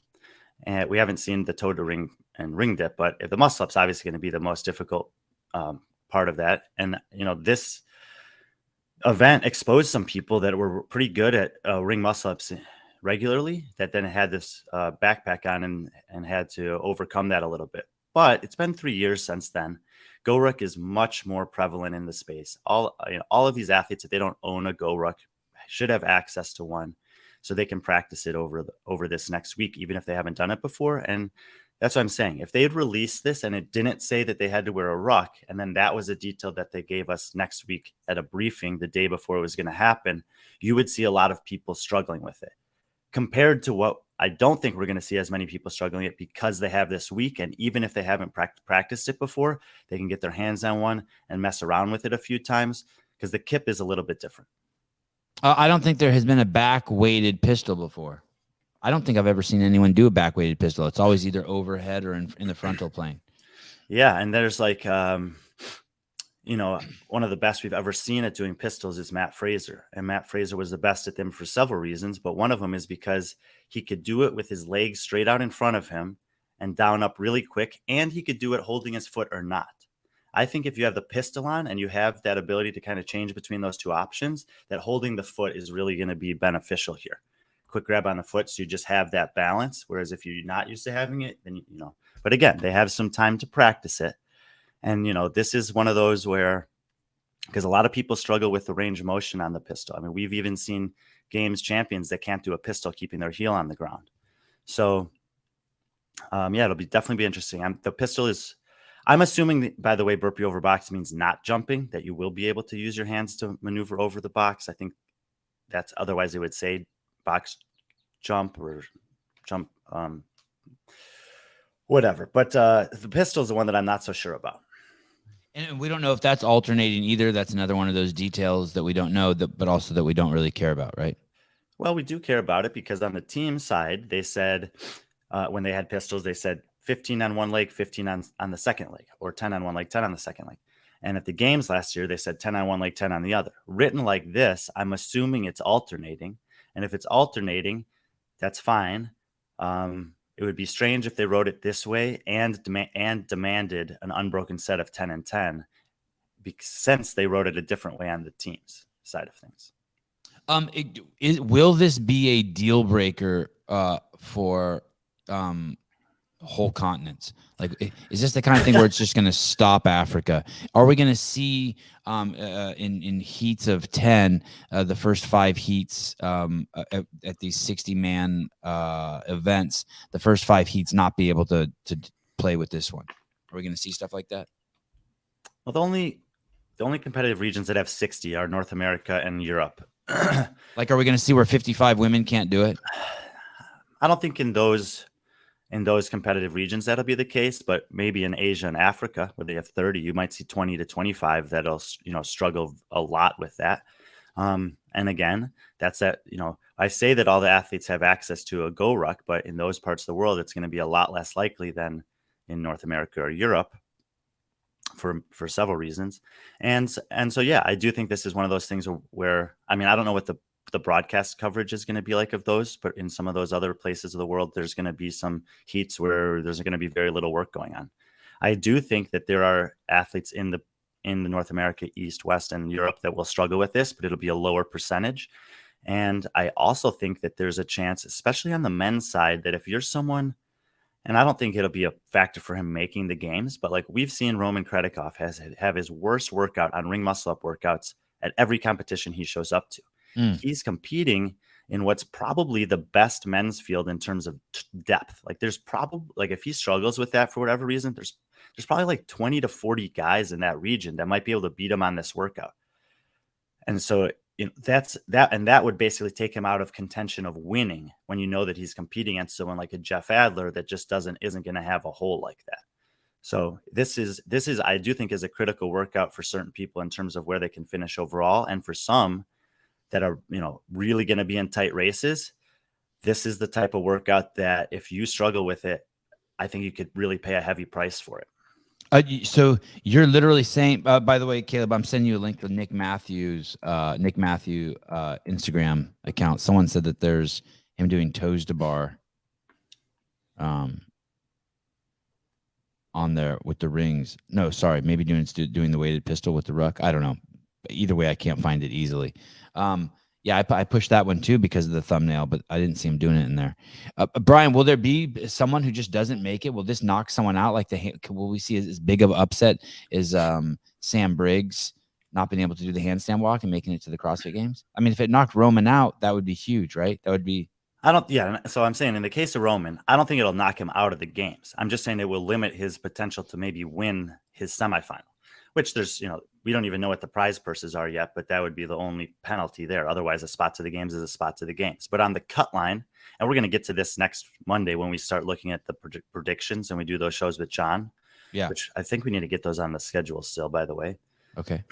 And we haven't seen the toe to ring and ring dip, but if the muscle up's obviously going to be the most difficult part of that. And, this event exposed some people that were pretty good at ring muscle ups regularly that then had this backpack on and had to overcome that a little bit. But it's been 3 years since then. GoRuck is much more prevalent in the space. All of these athletes, if they don't own a GoRuck, should have access to one so they can practice it over this next week, even if they haven't done it before. And that's what I'm saying. If they had released this and it didn't say that they had to wear a ruck, and then that was a detail that they gave us next week at a briefing the day before it was going to happen, you would see a lot of people struggling with it. Compared to what I don't think we're going to see as many people struggling it because they have this week. And even if they haven't practiced it before, they can get their hands on one and mess around with it a few times because the kip is a little bit different. I don't think there has been a back-weighted pistol before. I don't think I've ever seen anyone do a back-weighted pistol. It's always either overhead or in the frontal plane. Yeah, and there's one of the best we've ever seen at doing pistols is Matt Fraser. And Matt Fraser was the best at them for several reasons, but one of them is because he could do it with his legs straight out in front of him and down up really quick, and he could do it holding his foot or not. I think if you have the pistol on and you have that ability to kind of change between those two options, that holding the foot is really going to be beneficial here. Quick grab on the foot, so you just have that balance. Whereas if you're not used to having it, then But again, they have some time to practice it, and this is one of those where, because a lot of people struggle with the range of motion on the pistol. I mean, we've even seen games champions that can't do a pistol keeping their heel on the ground. So, it'll definitely be interesting. The pistol is. I'm assuming, by the way, burpee over box means not jumping, that you will be able to use your hands to maneuver over the box. I think that's otherwise they would say box jump or jump, whatever. But the pistol is the one that I'm not so sure about. And we don't know if that's alternating either. That's another one of those details that we don't know, but also that we don't really care about, right? Well, we do care about it because on the team side, they said when they had pistols, they said 15 on one leg, 15 on the second leg, or 10 on one leg, 10 on the second leg. And at the games last year, they said 10 on one leg, 10 on the other. Written like this, I'm assuming it's alternating. And if it's alternating, that's fine. It would be strange if they wrote it this way and demanded an unbroken set of 10 and 10, since they wrote it a different way on the team's side of things. Will this be a deal breaker for whole continents? Like, is this the kind of thing where it's just going to stop Africa? Are we going to see in heats of 10, the first 5 heats at these 60-man events, the first 5 heats not be able to play with this one? Are we going to see stuff like that? Well, the only competitive regions that have 60 are North America and Europe. Like, are we going to see where 55 women can't do it? I don't think in those competitive regions that'll be the case, but maybe in Asia and Africa where they have 30, you might see 20 to 25 that'll struggle a lot with that. And again, that's that. I say that all the athletes have access to a GoRuck, but in those parts of the world, it's going to be a lot less likely than in North America or Europe for several reasons. And so yeah, I do think this is one of those things where I don't know what the broadcast coverage is going to be like of those, but in some of those other places of the world, there's going to be some heats where there's going to be very little work going on. I do think that there are athletes in the North America, East, West, and Europe that will struggle with this, but it'll be a lower percentage. And I also think that there's a chance, especially on the men's side, that if you're someone, And I don't think it'll be a factor for him making the games, but like we've seen Roman Kredikov have his worst workout on ring muscle up workouts at every competition he shows up to. He's competing in what's probably the best men's field in terms of depth. Like there's probably like if he struggles with that for whatever reason, there's probably like 20 to 40 guys in that region that might be able to beat him on this workout. And so that's that, and that would basically take him out of contention of winning when you know that he's competing against someone like a Jeff Adler that just isn't going to have a hole like that. So this is I do think is a critical workout for certain people in terms of where they can finish overall, and for some that are really going to be in tight races. This is the type of workout that if you struggle with it, I think you could really pay a heavy price for it. So you're literally saying, by the way, Caleb, I'm sending you a link to Nick Matthew Instagram account. Someone said that there's him doing toes to bar on there with the rings. No, sorry, maybe doing the weighted pistol with the ruck. I don't know. Either way, I can't find it easily. Yeah, I pushed that one too because of the thumbnail, but I didn't see him doing it in there. Brian, will there be someone who just doesn't make it? Will this knock someone out? Like will we see as big of an upset as Sam Briggs not being able to do the handstand walk and making it to the CrossFit Games? I mean, if it knocked Roman out, that would be huge, right? That would be. So I'm saying in the case of Roman, I don't think it'll knock him out of the games. I'm just saying it will limit his potential to maybe win his semifinal, which there's, we don't even know what the prize purses are yet, but that would be the only penalty there. Otherwise, a spot to the games is a spot to the games. But on the cut line, and we're going to get to this next Monday when we start looking at the predictions and we do those shows with John. Yeah. Which I think we need to get those on the schedule still, by the way. Okay.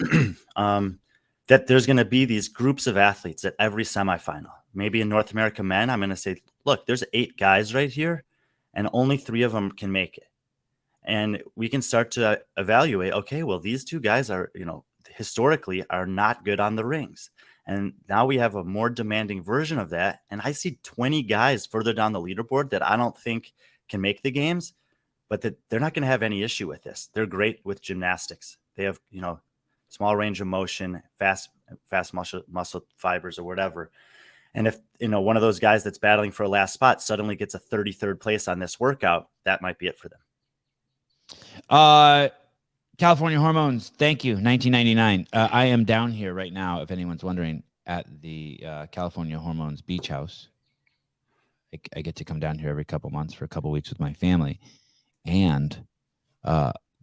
That there's going to be these groups of athletes at every semifinal. Maybe in North America men, I'm going to say, look, there's 8 guys right here, and only 3 of them can make it. And we can start to evaluate, okay, well, these 2 guys are, historically are not good on the rings. And now we have a more demanding version of that. And I see 20 guys further down the leaderboard that I don't think can make the games, but that they're not going to have any issue with this. They're great with gymnastics. They have, small range of motion, fast muscle fibers or whatever. And if, one of those guys that's battling for a last spot suddenly gets a 33rd place on this workout, that might be it for them. California Hormones, thank you. 1999. I am down here right now, if anyone's wondering, at the California Hormones Beach House. I get to come down here every couple months for a couple weeks with my family, and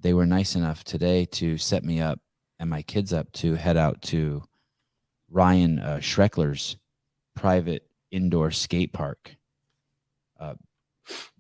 they were nice enough today to set me up and my kids up to head out to Ryan Schreckler's private indoor skate park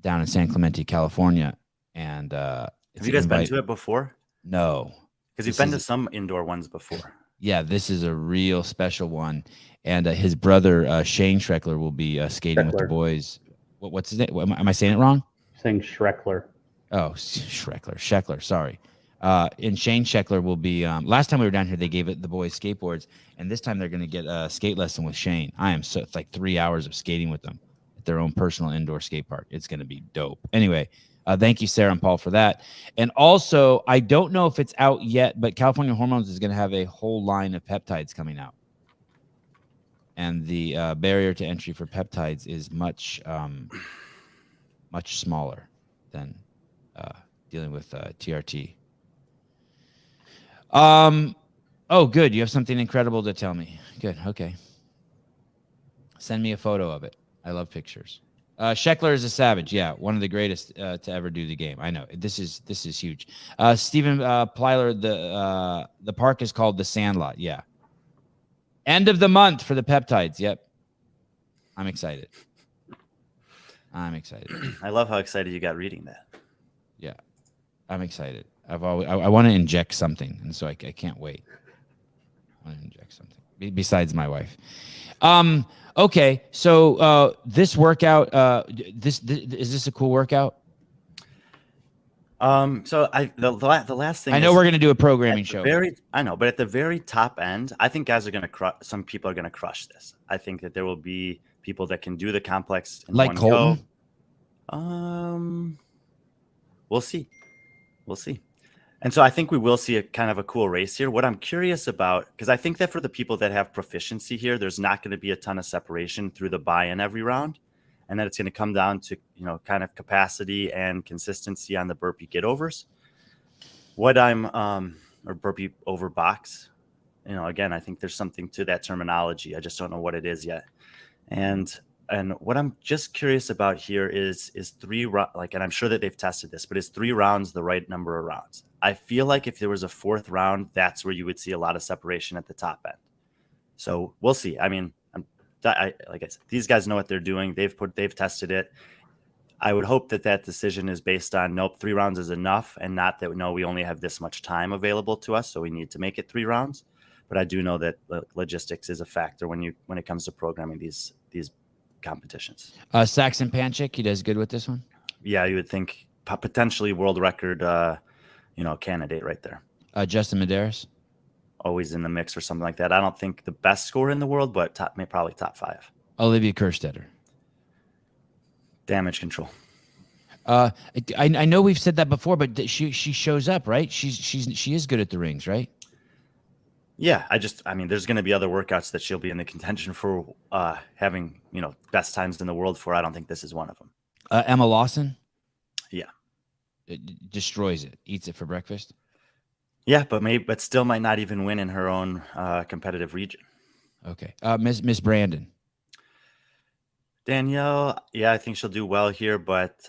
down in San Clemente, California. And have you guys been to it before? No, because you've been to some indoor ones before. Yeah, this is a real special one. And his brother Shane Schreckler will be skating with the boys. What's his name? Am I saying it wrong? Saying Schreckler. Oh, Schreckler. Sorry. And Shane Schreckler will be. Last time we were down here, they gave it the boys skateboards, and this time they're going to get a skate lesson with Shane. It's like 3 hours of skating with them at their own personal indoor skate park. It's going to be dope. Anyway. Thank you, Sarah and Paul, for that. And also, I don't know if it's out yet, but California Hormones is going to have a whole line of peptides coming out. And the barrier to entry for peptides is much smaller than dealing with TRT. Oh, good. You have something incredible to tell me. Good. Okay. Send me a photo of it. I love pictures. Schreckler is a savage. Yeah, one of the greatest to ever do the game. I know this is huge. Stephen Plyler, the park is called the Sandlot. Yeah. End of the month for the peptides. Yep. I'm excited. I love how excited you got reading that. Yeah, I'm excited. I want to inject something, and so I can't wait. I want to inject something besides my wife. Okay, so this workout, is this a cool workout? So the last thing I know we're gonna do a programming show. I know, but at the very top end, I think guys are gonna crush. Some people are gonna crush this. I think that there will be people that can do the complex in like one Colton. Go. We'll see. And so I think we will see a kind of a cool race here. What I'm curious about, because I think that for the people that have proficiency here, there's not going to be a ton of separation through the buy-in every round. and that it's going to come down to, kind of capacity and consistency on the burpee get overs. What I'm, or burpee over box, again, I think there's something to that terminology. I just don't know what it is yet. And what I'm just curious about here is 3 and I'm sure that they've tested this, but is 3 rounds the right number of rounds? I feel like if there was a 4th round, that's where you would see a lot of separation at the top end. So we'll see. I mean, like I said, these guys know what they're doing. They've tested it. I would hope that decision is based on, nope, 3 rounds is enough, and not that, no, we only have this much time available to us, so we need to make it 3 rounds. But I do know that logistics is a factor when it comes to programming these competitions. Saxon Panchik, he does good with this one. Yeah, you would think potentially world record, candidate right there. Justin Medeiros, always in the mix or something like that. I don't think the best scorer in the world, but probably top 5. Olivia Kerstetter. Damage control. I know we've said that before, but she shows up, right? She is good at the rings, right? Yeah, there's going to be other workouts that she'll be in the contention for having, best times in the world for. I don't think this is one of them. Emma Lawson? Yeah. It destroys it, eats it for breakfast. Yeah, but still might not even win in her own competitive region. Okay. Miss Brandon. Danielle, yeah, I think she'll do well here, but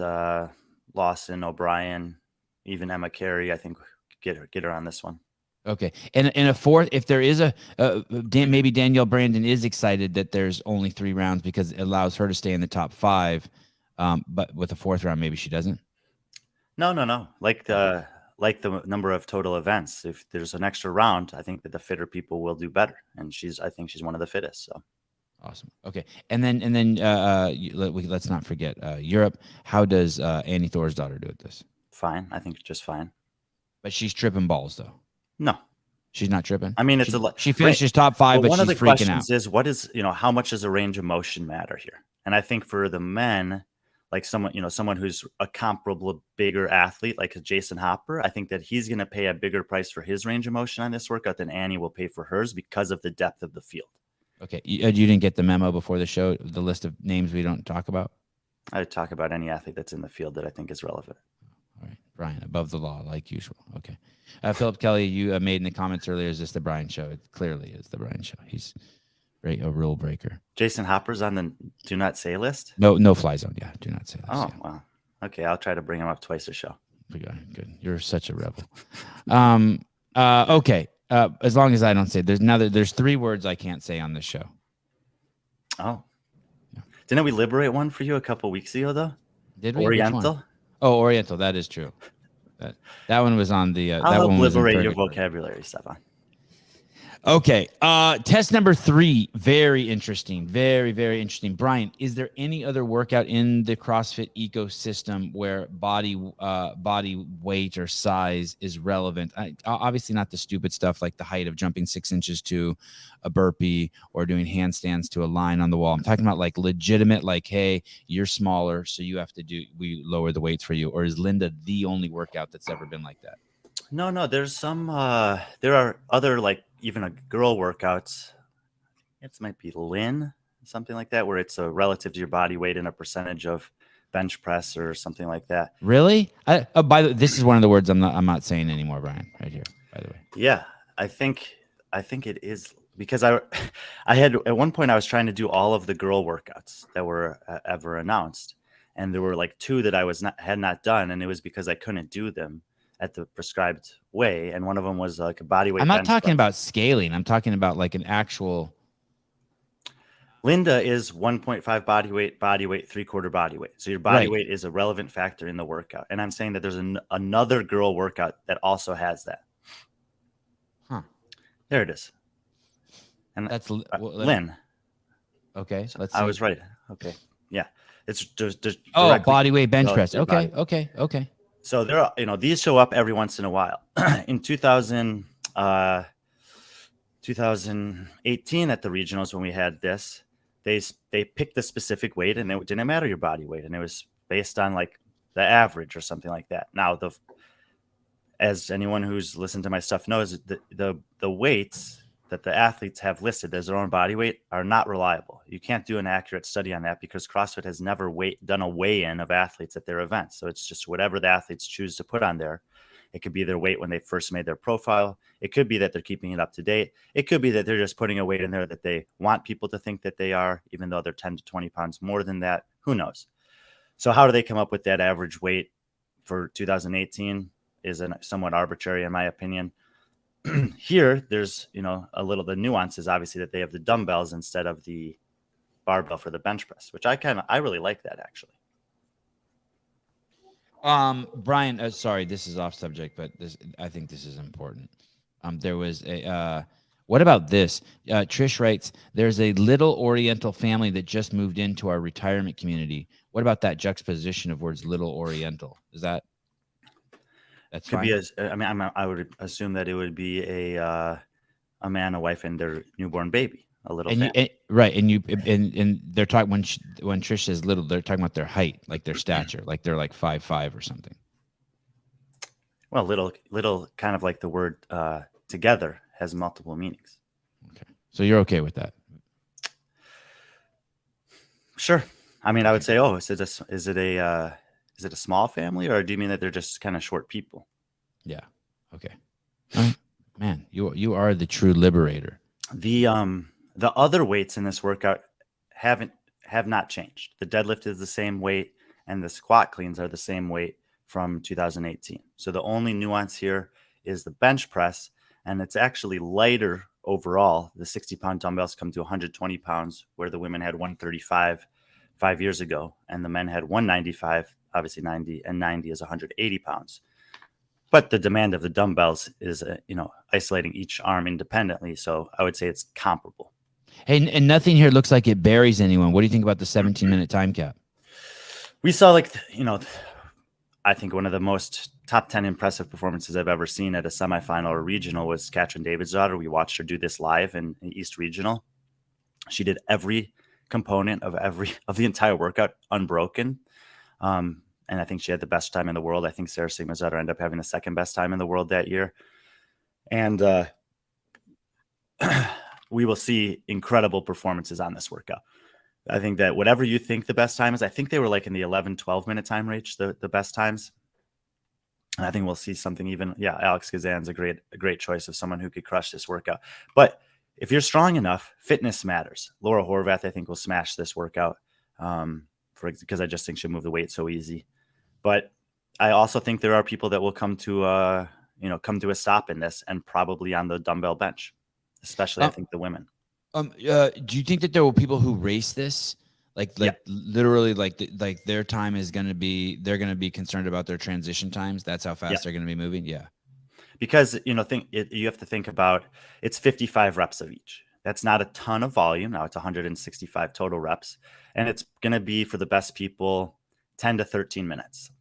Lawson, O'Brien, even Emma Carey, I think get her on this one. Okay. And in a 4th, if there is maybe Danielle Brandon is excited that there's only 3 rounds because it allows her to stay in the top 5. But with the 4th round, maybe she doesn't. No. Like the number of total events. If there's an extra round, I think that the fitter people will do better. And I think she's one of the fittest. So awesome. Okay. And then let's not forget Europe. How does Annie Thorsdottir do at this? Fine. I think just fine. But she's tripping balls though. No, she's not tripping. I mean, she finishes top 5, but one she's of the freaking questions out. is how much does a range of motion matter here? And I think for the men, like someone who's a comparable bigger athlete, like a Jason Hopper, I think that he's going to pay a bigger price for his range of motion on this workout than Annie will pay for hers because of the depth of the field. Okay. You didn't get the memo before the show, the list of names we don't talk about? I would talk about any athlete that's in the field that I think is relevant. All right. Brian, above the law, like usual. Okay. Philip Kelly, you made in the comments earlier, is this the Brian show? It clearly is the Brian show. He's a rule breaker. Jason Hopper's on the do not say list? No fly zone. Yeah, do not say list. Oh, yeah. wow. Okay, I'll try to bring him up twice a show. Good. You're such a rebel. Okay. As long as I don't say there's 3 words I can't say on this show. Oh. Yeah. Didn't we liberate one for you a couple weeks ago though? Did we? Oriental? Oh, Oriental. That is true. That one was on the. I'll that help one was liberate your vocabulary, Sevan. Okay. Test number 3. Very interesting. Very, very interesting. Brian, is there any other workout in the CrossFit ecosystem where body weight or size is relevant? Obviously not the stupid stuff like the height of jumping 6 inches to a burpee or doing handstands to a line on the wall. I'm talking about like legitimate, like, hey, you're smaller, so we lower the weights for you. Or is Linda the only workout that's ever been like that? No, there's some, there are other, like, even a girl workouts. It might be Lynn, something like that, where it's a relative to your body weight and a percentage of bench press or something like that. Really? This is one of the words I'm not saying anymore, Brian, right here, by the way. Yeah, I think it is, because I had, at one point I was trying to do all of the girl workouts that were ever announced. And there were like 2 that I had not done. And it was because I couldn't do them at the prescribed way, and one of them was like a body weight. I'm not talking about scaling. I'm talking about like an actual. Linda is 1.5 body weight, 3/4 body weight. So your body weight is a relevant factor in the workout. And I'm saying that there's another girl workout that also has that. Huh. There it is. And that's Lynn. Okay. So let's see. I was right. Okay. Yeah. It's just body weight bench press. Okay. So there are, these show up every once in a while. In 2018 at the regionals, when we had this, they picked the specific weight, and it didn't matter your body weight, and it was based on like the average or something like that. Now, as anyone who's listened to my stuff knows, the weights that the athletes have listed as their own body weight are not reliable. You can't do an accurate study on that because CrossFit has never done a weigh-in of athletes at their events. So it's just whatever the athletes choose to put on there. It could be their weight when they first made their profile. It could be that they're keeping it up to date. It could be that they're just putting a weight in there that they want people to think that they are, even though they're 10 to 20 pounds more than that. Who knows? So how do they come up with that average weight for 2018 is somewhat arbitrary, in my opinion. Here, there's, the nuance is obviously that they have the dumbbells instead of the barbell for the bench press, which I really like that, actually. Brian, sorry, this is off subject, but I think this is important. There was what about this? Trish writes, there's a little Oriental family that just moved into our retirement community. What about that juxtaposition of words little Oriental? That's could fine? be I would assume that it would be a man, a wife, and their newborn baby, a little family. Right. And they're talking when Trish says little, they're talking about their height, like their stature, like they're like 5'5" or something. Well, little kind of like the word together has multiple meanings. Okay. So you're okay with that? Sure. I mean, I would say, is it a small family, or do you mean that they're just kind of short people? Yeah. Okay. All right. Man, you are the true liberator. The other weights in this workout have not changed. The deadlift is the same weight, and the squat cleans are the same weight from 2018. So the only nuance here is the bench press, and it's actually lighter overall. The 60-pound dumbbells come to 120 pounds, where the women had 135 5 years ago, and the men had 195, obviously 90, and 90 is 180 pounds. But the demand of the dumbbells is, isolating each arm independently. So I would say it's comparable. Hey, and nothing here looks like it buries anyone. What do you think about the 17-minute time cap? We saw, I think one of the most top 10 impressive performances I've ever seen at a semifinal or regional was Katrin David's daughter. We watched her do this live in East Regional. She did every component of the entire workout unbroken. And I think she had the best time in the world. I think Sarah Sigma's daughter ended up having the second best time in the world that year. And we will see incredible performances on this workout. I think that whatever you think the best time is, I think they were like in the 11, 12-minute time range, the best times. And I think we'll see something Alex Kazan's a great choice of someone who could crush this workout. But if you're strong enough, fitness matters. Laura Horvath, I think, will smash this workout because I just think she'll move the weight so easy. But I also think there are people that will come to a stop in this, and probably on the dumbbell bench, especially I think the women. Do you think that there were people who race this? Literally, like their time is going to be, they're going to be concerned about their transition times. That's how fast they're going to be moving. Yeah. Because, you have to think about, it's 55 reps of each. That's not a ton of volume. Now it's 165 total reps, and it's going to be for the best people 10 to 13 minutes.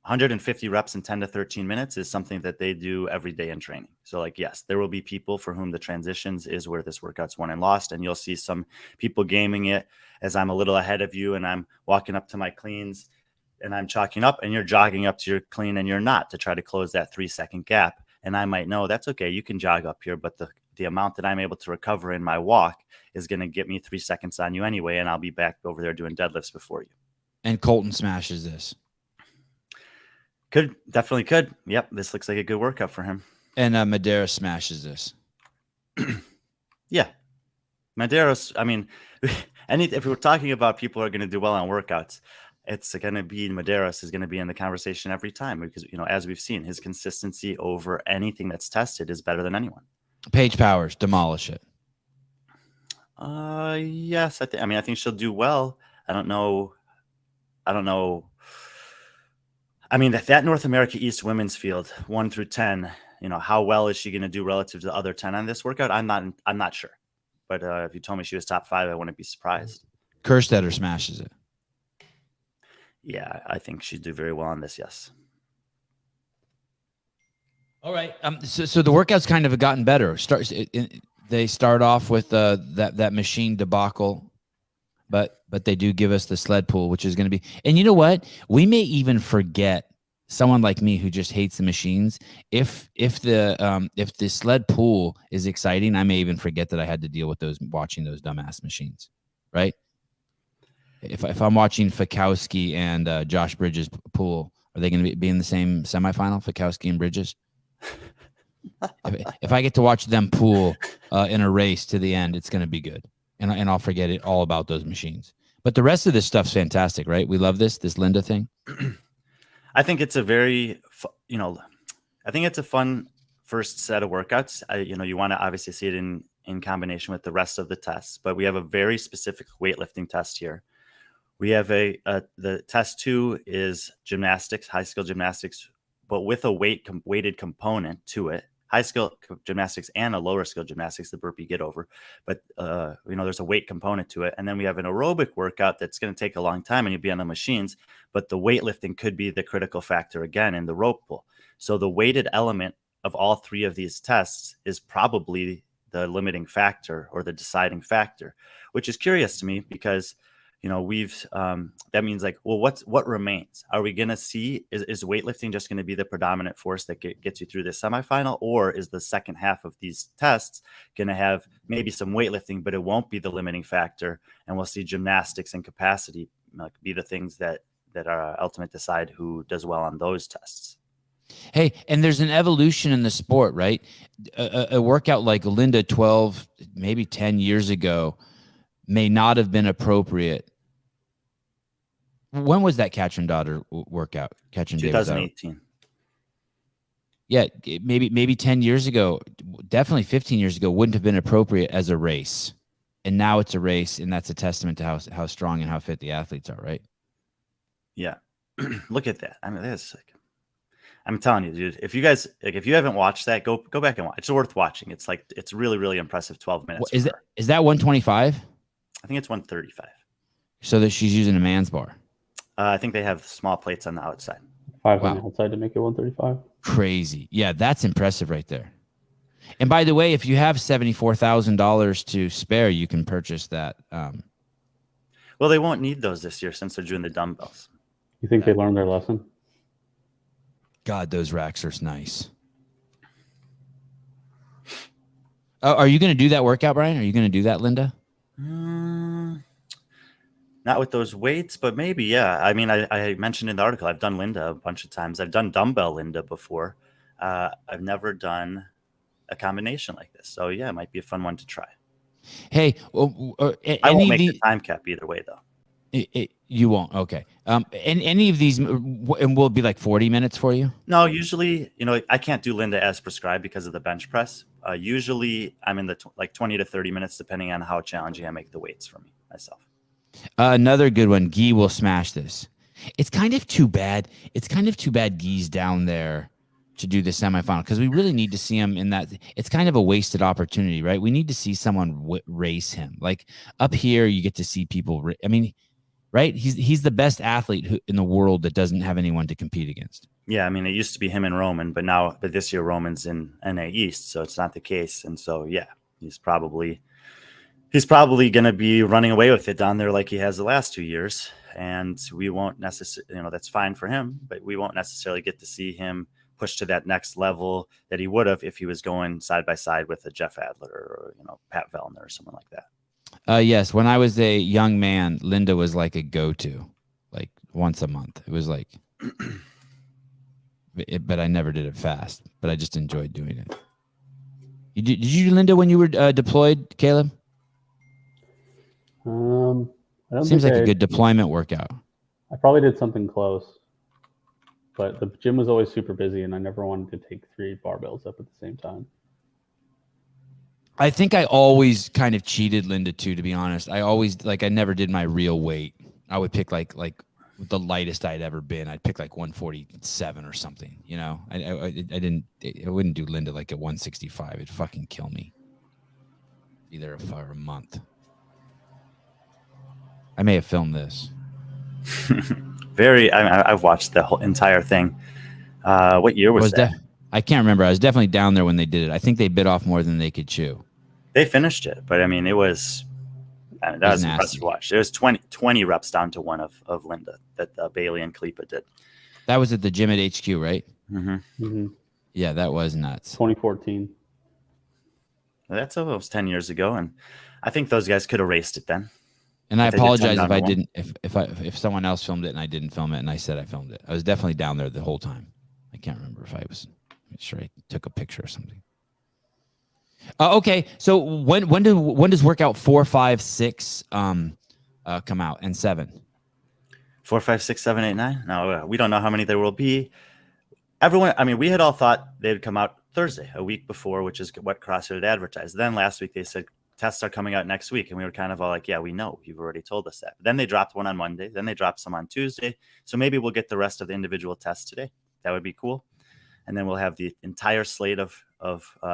150 reps in 10 to 13 minutes is something that they do every day in training. So yes, there will be people for whom the transitions is where this workout's won and lost. And you'll see some people gaming it as I'm a little ahead of you and I'm walking up to my cleans and I'm chalking up, and you're jogging up to your clean and you're not, to try to close that 3-second gap. And I might know that's okay. You can jog up here, but the amount that I'm able to recover in my walk is going to get me 3 seconds on you anyway. And I'll be back over there doing deadlifts before you. And Colton smashes this. Definitely could. Yep. This looks like a good workout for him. And Madera smashes this. Yeah. Medeiros, I mean, if we're talking about people who are going to do well on workouts, it's going to be Medeiros is going to be in the conversation every time because, as we've seen, his consistency over anything that's tested is better than anyone. Paige Powers, demolish it. Yes. I think she'll do well. I don't know. I mean, that North America East women's field, 1 through 10, how well is she going to do relative to the other 10 on this workout? I'm not sure. But if you told me she was top 5, I wouldn't be surprised. Kerstetter smashes it. Yeah, I think she'd do very well on this. Yes. All right. So the workouts kind of have gotten better. They start off with that machine debacle, but they do give us the sled pull, which is going to be. And you know what? We may even forget someone like me who just hates the machines, if the sled pull is exciting, I may even forget that I had to deal with watching those dumbass machines, right? If I'm watching Fikowski and Josh Bridges pull, are they going to be in the same semifinal, Fikowski and Bridges? if I get to watch them pull in a race to the end, it's going to be good, and I'll forget it all about those machines. But the rest of this stuff's fantastic, right? We love this Linda thing. I think it's a very, I think it's a fun first set of workouts. You want to obviously see it in combination with the rest of the tests, but we have a very specific weightlifting test here. We have the test 2 is gymnastics, high skill gymnastics, but with a weighted component to it. High skill gymnastics and a lower skill gymnastics, the burpee get over, but there's a weight component to it. And then we have an aerobic workout that's going to take a long time and you'll be on the machines, but the weightlifting could be the critical factor again in the rope pull. So the weighted element of all 3 of these tests is probably the limiting factor or the deciding factor, which is curious to me because that means like, well, what remains? Are we going to see, is weightlifting just going to be the predominant force that gets you through the semifinal? Or is the second half of these tests going to have maybe some weightlifting, but it won't be the limiting factor? And we'll see gymnastics and capacity be the things that are ultimate decide who does well on those tests. Hey, and there's an evolution in the sport, right? A workout like Linda 12, maybe 10 years ago may not have been appropriate. When was that catch and daughter workout? Catch and 2018. Yeah, maybe 10 years ago, definitely 15 years ago, wouldn't have been appropriate as a race. And now it's a race, and that's a testament to how strong and how fit the athletes are, right? Yeah. Look at that. I mean, that's like, I'm telling you, dude, if you guys, like, if you haven't watched that, go back and watch. It's worth watching. It's like, it's really, really impressive. 12 minutes. Is that 125? I think it's 135. So that she's using a man's bar. I think they have small plates on the outside. 5 on the outside to make it 135. Crazy. Yeah, that's impressive right there. And by the way, if you have $74,000 to spare, you can purchase that. Well, they won't need those this year since they're doing the dumbbells. You think they learned their lesson? God, those racks are nice. Are you going to do that workout, Brian? Are you going to do that, Linda? Not with those weights, but maybe, yeah. I mean, I mentioned in the article, I've done Linda a bunch of times. I've done dumbbell Linda before. I've never done a combination like this. So, yeah, it might be a fun one to try. Hey, I won't make the time cap either way, though. You won't? Okay. And any of these, and will it be like 40 minutes for you? No, usually, I can't do Linda as prescribed because of the bench press. Usually, I'm in the 20 to 30 minutes, depending on how challenging I make the weights for myself. Another good one. Guy will smash this. It's kind of too bad. Guy's down there to do the semifinal because we really need to see him in that. It's kind of a wasted opportunity, right? We need to see someone race him. Like up here, you get to see people. I mean, right? He's the best athlete in the world that doesn't have anyone to compete against. Yeah, I mean, it used to be him and Roman, but this year Roman's in NA East, so it's not the case. And so, yeah, he's probably going to be running away with it down there like he has the last 2 years. And we won't necessarily, that's fine for him, but we won't necessarily get to see him push to that next level that he would have if he was going side by side with a Jeff Adler or, Pat Vellner or someone like that. Yes. When I was a young man, Linda was like a go-to, like once a month. It was like, but I never did it fast, but I just enjoyed doing it. Did you do Linda when you were deployed, Caleb? I don't Seems think like a good deployment workout. I probably did something close, but the gym was always super busy, and I never wanted to take 3 barbells up at the same time. I think I always kind of cheated Linda too, to be honest. I always I never did my real weight. I would pick like the lightest I'd ever been. I'd pick like 147 or something. I wouldn't do Linda like at 165. It'd fucking kill me. Be there for a month. I may have filmed this. I've watched the whole entire thing. What year was that? I can't remember. I was definitely down there when they did it. I think they bit off more than they could chew. They finished it, but I mean, that was impressive to watch. It was 20 reps down to one of Linda that Bailey and Kalipa did. That was at the gym at HQ, right? Mm-hmm. Yeah, that was nuts. 2014. That's almost 10 years ago, and I think those guys could have raced it then. And I If they did apologize come if down I to didn't, if someone else filmed it and I didn't film it and I said I filmed it. I was definitely down there the whole time. I can't remember if I was sure I took a picture or something. Okay, so when does workout 4, 5, 6 come out and 7? 4, 5, 6, 7, 8, 9. No, we don't know how many there will be. Everyone, I mean, we had all thought they'd come out Thursday, a week before, which is what CrossFit had advertised. Then last week they said tests are coming out next week, and we were kind of all like, yeah, we know, you've already told us that. But then they dropped one on Monday, then they dropped some on Tuesday, so maybe we'll get the rest of the individual tests today. That would be cool. And then we'll have the entire slate of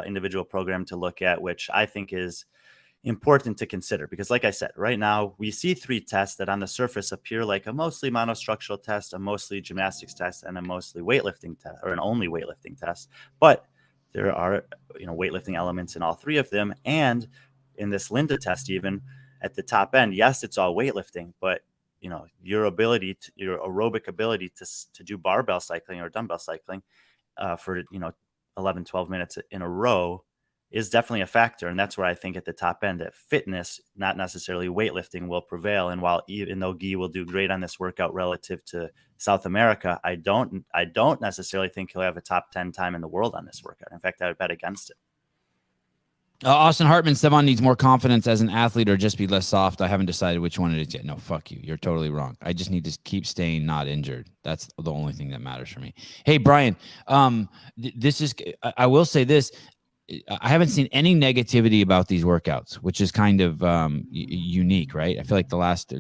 individual program to look at, which I think is important to consider, because like I said, right now we see 3 tests that on the surface appear like a mostly monostructural test, a mostly gymnastics test, and a mostly weightlifting test, or an only weightlifting test. But there are, weightlifting elements in all 3 of them. And in this Linda test, even at the top end, yes, it's all weightlifting, but your aerobic ability to do barbell cycling or dumbbell cycling for 11, 12 minutes in a row is definitely a factor. And that's where I think at the top end that fitness, not necessarily weightlifting, will prevail. And while even though Guy will do great on this workout relative to South America, I don't necessarily think he'll have a top 10 time in the world on this workout. In fact, I would bet against it. Austin Hartman, Sevan needs more confidence as an athlete or just be less soft. I haven't decided which one it is yet. No, fuck you. You're totally wrong. I just need to keep staying not injured. That's the only thing that matters for me. Hey, Brian, I will say this. I haven't seen any negativity about these workouts, which is kind of unique, right? I feel like the last,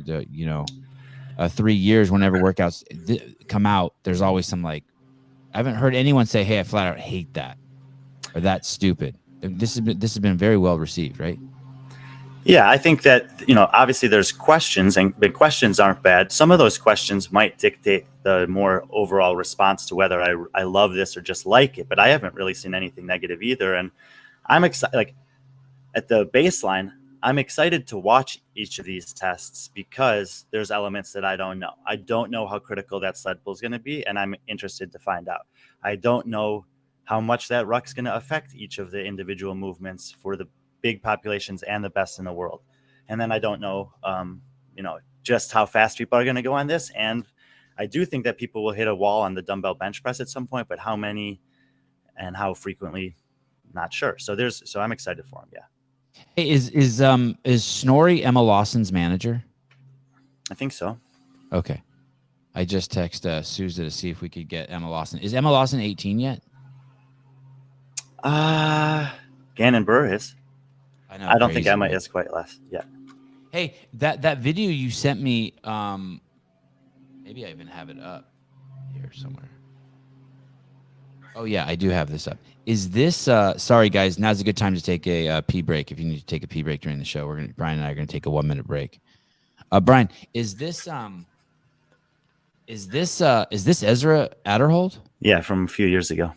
3 years, whenever workouts come out, there's always some I haven't heard anyone say, hey, I flat out hate that or that's stupid. This has been very well received, right? Yeah, I think that, obviously there's questions, and the questions aren't bad. Some of those questions might dictate the more overall response to whether I love this or just like it, but I haven't really seen anything negative either. And I'm excited, at the baseline, I'm excited to watch each of these tests because there's elements that I don't know. I don't know how critical that sled pull is going to be, and I'm interested to find out. I don't know how much that ruck's going to affect each of the individual movements for the big populations and the best in the world. And then I don't know, just how fast people are going to go on this. And I do think that people will hit a wall on the dumbbell bench press at some point, but how many and how frequently, not sure. So I'm excited for him. Yeah. Hey, is Snorri Emma Lawson's manager? I think so. Okay. I just texted Sousa to see if we could get Emma Lawson. Is Emma Lawson 18 yet? Gannon Burr is. I know. I don't think Emma is quite less. Yeah. Hey, that video you sent me, maybe I even have it up here somewhere. Oh yeah, I do have this up. Is this sorry guys, now's a good time to take a pee break. If you need to take a pee break during the show, Brian and I are gonna take a 1-minute break. Brian, is this Ezra Adderhold? Yeah, from a few years ago.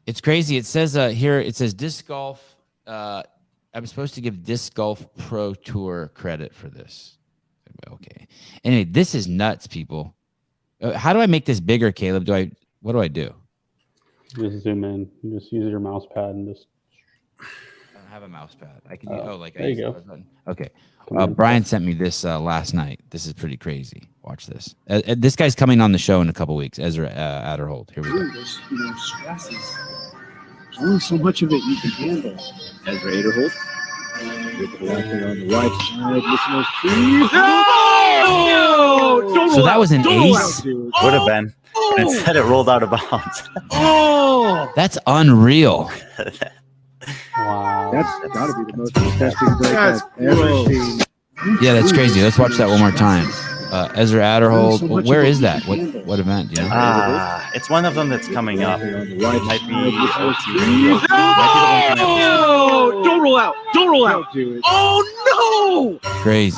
It's crazy. It says here, it says disc golf. I'm supposed to give Disc Golf Pro Tour credit for this. Okay. Anyway, this is nuts, people. How do I make this bigger, Caleb? What do I do? Just zoom in. Just use your mouse pad and just. I don't have a mouse pad. I can there you go. Okay. Brian sent me this last night. This is pretty crazy. Watch this. This guy's coming on the show in a couple weeks. Ezra Adderhold. Here we go. There's, stress is only so much of it you can handle. Ezra Adderhold. With the left on the right side. Listeners, please. No! So that was an ace? Would have been. But instead, it rolled out of bounds. That's unreal. Wow. That's got to be the most disgusting break I've ever seen. Yeah, that's crazy. Let's watch that one more time. Ezra Adderhold. Where is that? What event? Do you know? It's one of them that's coming up. It might be No! Don't roll out. Don't roll out. Oh, no! Crazy.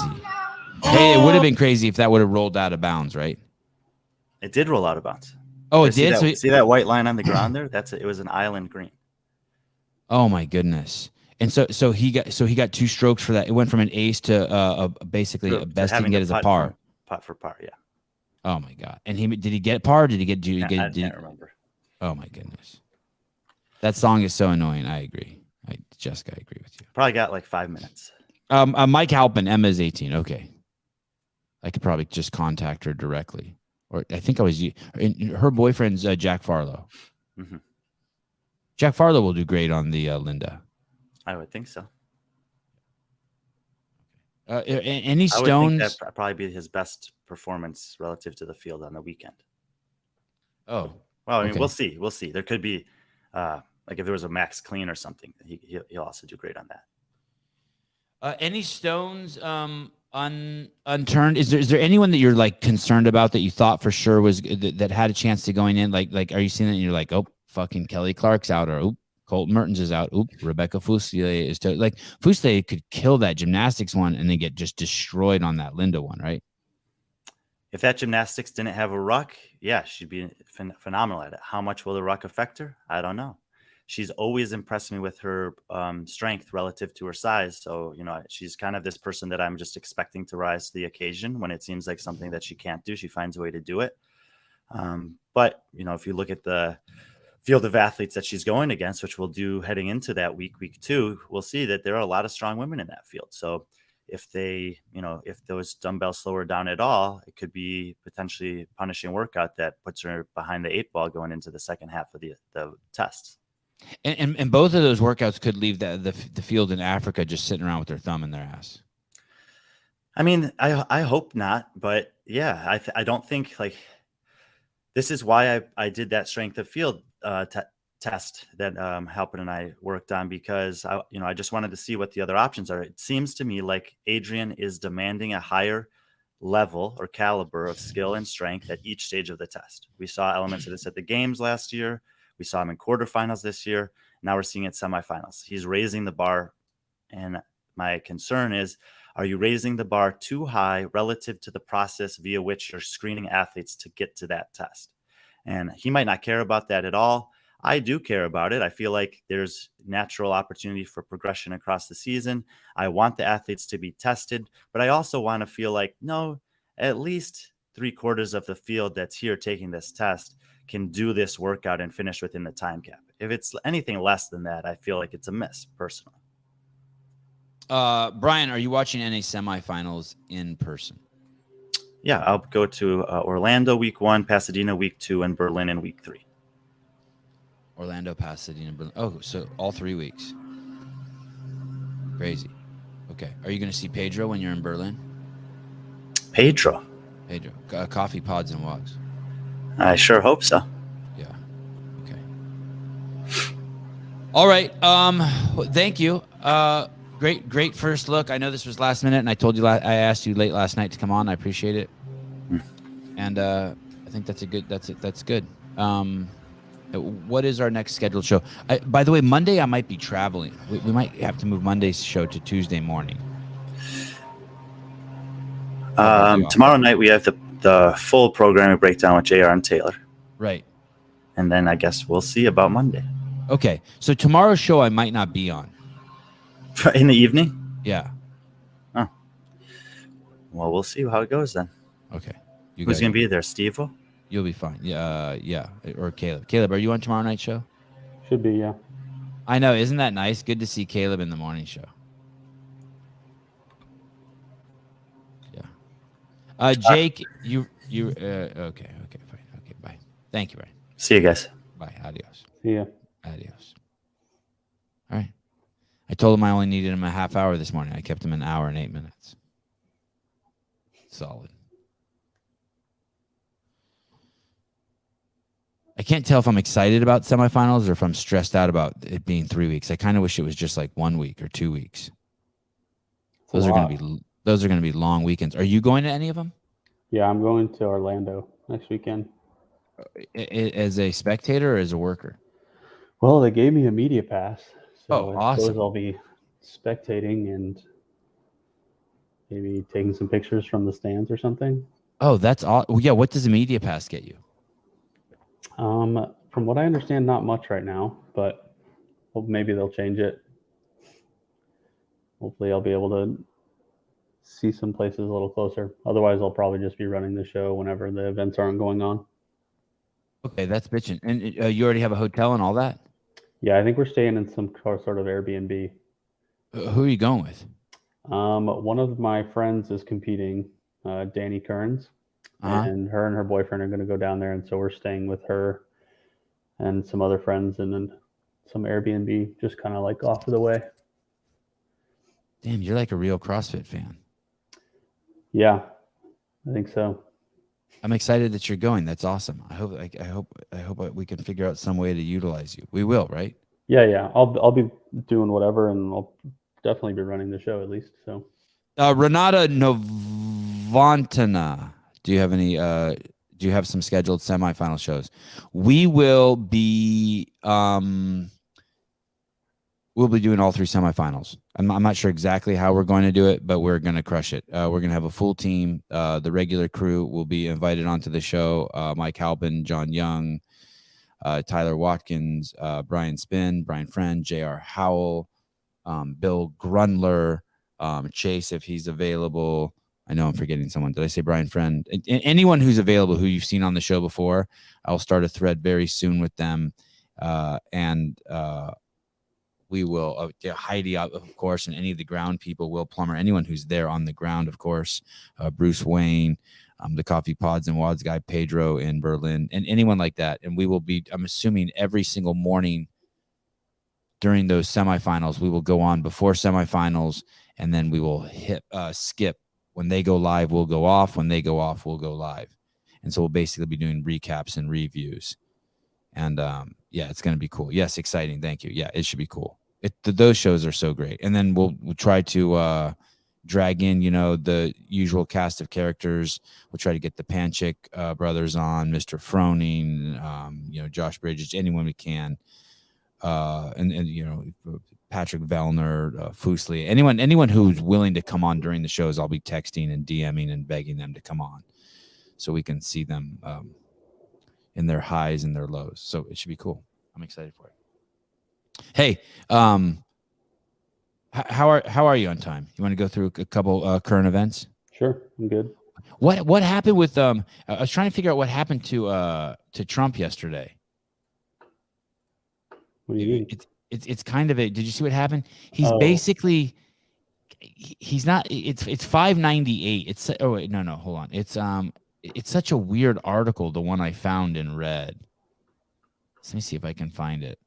Hey, it would have been crazy if that would have rolled out of bounds, right? It did roll out of bounds. Oh, it did? See that white line on the ground there? It was an island green. Oh my goodness. And so he got 2 strokes for that. It went from an ace to basically best he can get as a par. Putt for par, yeah. Oh my God! And did he get par? Did he get? I can't remember. Oh my goodness, that song is so annoying. I agree. Jessica, I agree with you. Probably got like 5 minutes. Mike Halpin, Emma's 18. Okay, I could probably just contact her directly, or I think her boyfriend's Jack Farlow. Mm-hmm. Jack Farlow will do great on the Linda. I would think so. Any stones? I would think that'd probably be his best performance relative to the field on the weekend. Oh, well, I mean, okay. we'll see. We'll see. There could be, like if there was a max clean or something, he'll also do great on that. Any stones unturned? Is there anyone that you're like concerned about that you thought for sure was that had a chance to going in? Like are you seeing that and you're like, oh, fucking Kelly Clark's out, or Colton Mertens is out. Rebecca Fuselier is like Fuselier could kill that gymnastics one and then get just destroyed on that Linda one, right? If that gymnastics didn't have a ruck, yeah, she'd be phenomenal at it. How much will the ruck affect her? I don't know. She's always impressed me with her strength relative to her size. So, she's kind of this person that I'm just expecting to rise to the occasion. When it seems like something that she can't do, she finds a way to do it. But, if you look at the field of athletes that she's going against, which we'll do heading into that week 2, we'll see that there are a lot of strong women in that field. So if they, if those dumbbells slow her down at all, it could be potentially punishing workout that puts her behind the 8 ball going into the second half of the tests. And both of those workouts could leave the field in Africa just sitting around with their thumb in their ass. I mean, I hope not, but yeah, I don't think this is why I did that strength of field test that Halpin and I worked on, because I just wanted to see what the other options are. It seems to me like Adrian is demanding a higher level or caliber of skill and strength at each stage of the test. We saw elements of this at the games last year. We saw him in quarterfinals this year. Now we're seeing it semifinals. He's raising the bar. And my concern is, are you raising the bar too high relative to the process via which you're screening athletes to get to that test? And he might not care about that at all. I do care about it. I feel like there's natural opportunity for progression across the season. I want the athletes to be tested, but I also want to feel like, no, at least 3/4 of the field that's here taking this test can do this workout and finish within the time cap. If it's anything less than that, I feel like it's a miss personally. Brian, are you watching NA semifinals in person? Yeah, I'll go to Orlando week 1, Pasadena week 2, and Berlin in week 3. Orlando, Pasadena, Berlin. Oh, so all 3 weeks. Crazy. Okay. Are you going to see Pedro when you're in Berlin? Pedro. Coffee, pods, and walks. I sure hope so. Yeah. Okay. All right. Thank you. Great first look. I know this was last minute, and I told you I asked you late last night to come on. I appreciate it. And I think that's good. What is our next scheduled show? By the way, Monday I might be traveling. We might have to move Monday's show to Tuesday morning. Tomorrow night we have the full programming breakdown with JR and Taylor. Right. And then I guess we'll see about Monday. Okay. So tomorrow's show I might not be on. In the evening? Yeah. Oh. Well, we'll see how it goes then. Okay. Who's going to be there? Steve-O? You'll be fine. Yeah. Or Caleb. Caleb, are you on tomorrow night's show? Should be, yeah. I know. Isn't that nice? Good to see Caleb in the morning show. Yeah. Jake, you okay, fine. Okay, bye. Thank you, Brian. See you guys. Bye. Adios. See ya. Adios. All right. I told him I only needed him a half hour this morning. I kept him an hour and 8 minutes. Solid. I can't tell if I'm excited about semifinals or if I'm stressed out about it being 3 weeks. I kind of wish it was just like 1 week or 2 weeks. Those are going to be long weekends. Are you going to any of them? Yeah, I'm going to Orlando next weekend. As a spectator or as a worker? Well, they gave me a media pass. So I awesome. suppose I'll be spectating and maybe taking some pictures from the stands or something. Oh, that's awesome. Yeah, what does a media pass get you? From what I understand, not much right now, but maybe they'll change it. Hopefully I'll be able to see some places a little closer. Otherwise, I'll probably just be running the show whenever the events aren't going on. Okay, that's bitching. And you already have a hotel and all that? Yeah, I think we're staying in some sort of Airbnb. Who are you going with? One of my friends is competing, Danny Kearns, and her boyfriend are going to go down there, and so we're staying with her and some other friends, and then some Airbnb just kind of like off of the way. Damn, you're like a real CrossFit fan. Yeah, I think so. I'm excited that you're going. That's awesome. I hope we can figure out some way to utilize you. We will, right? Yeah. I'll be doing whatever, and I'll definitely be running the show at least. So, Renata Novantana, do you have any? Do you have some scheduled semifinal shows? We will be. We'll be doing all 3 semifinals. I'm not sure exactly how we're going to do it, but we're going to crush it. We're going to have a full team. The regular crew will be invited onto the show. Mike Halpin, John Young, Tyler Watkins, Brian Spinn, Brian Friend, J.R. Howell, Bill Grundler, Chase, if he's available. I know I'm forgetting someone. Did I say Brian Friend? Anyone who's available who you've seen on the show before, I'll start a thread very soon with them. We will, Heidi, of course, and any of the ground people, Will Plummer, anyone who's there on the ground, of course, Bruce Wayne, the Coffee Pods and Wads guy, Pedro in Berlin, and anyone like that. And we will be, I'm assuming, every single morning during those semifinals, we will go on before semifinals, and then we will skip. When they go live, we'll go off. When they go off, we'll go live. And so we'll basically be doing recaps and reviews. And yeah, it's going to be cool. Yes, exciting. Thank you. Yeah, it should be cool. Those shows are so great. And then we'll try to drag in, the usual cast of characters. We'll try to get the Panchik brothers on, Mr. Froning, Josh Bridges, anyone we can. And Patrick Vellner, Fusli, anyone who's willing to come on during the shows, I'll be texting and DMing and begging them to come on so we can see them in their highs and their lows. So it should be cool. I'm excited for it. Hey, how are you on time? You want to go through a couple current events? Sure, I'm good. What happened with I was trying to figure out what happened to Trump yesterday. What do you mean? It's kind of did you see what happened? He's basically he's not. It's 598. It's no, hold on. It's such a weird article, the one I found and read. Let me see if I can find it.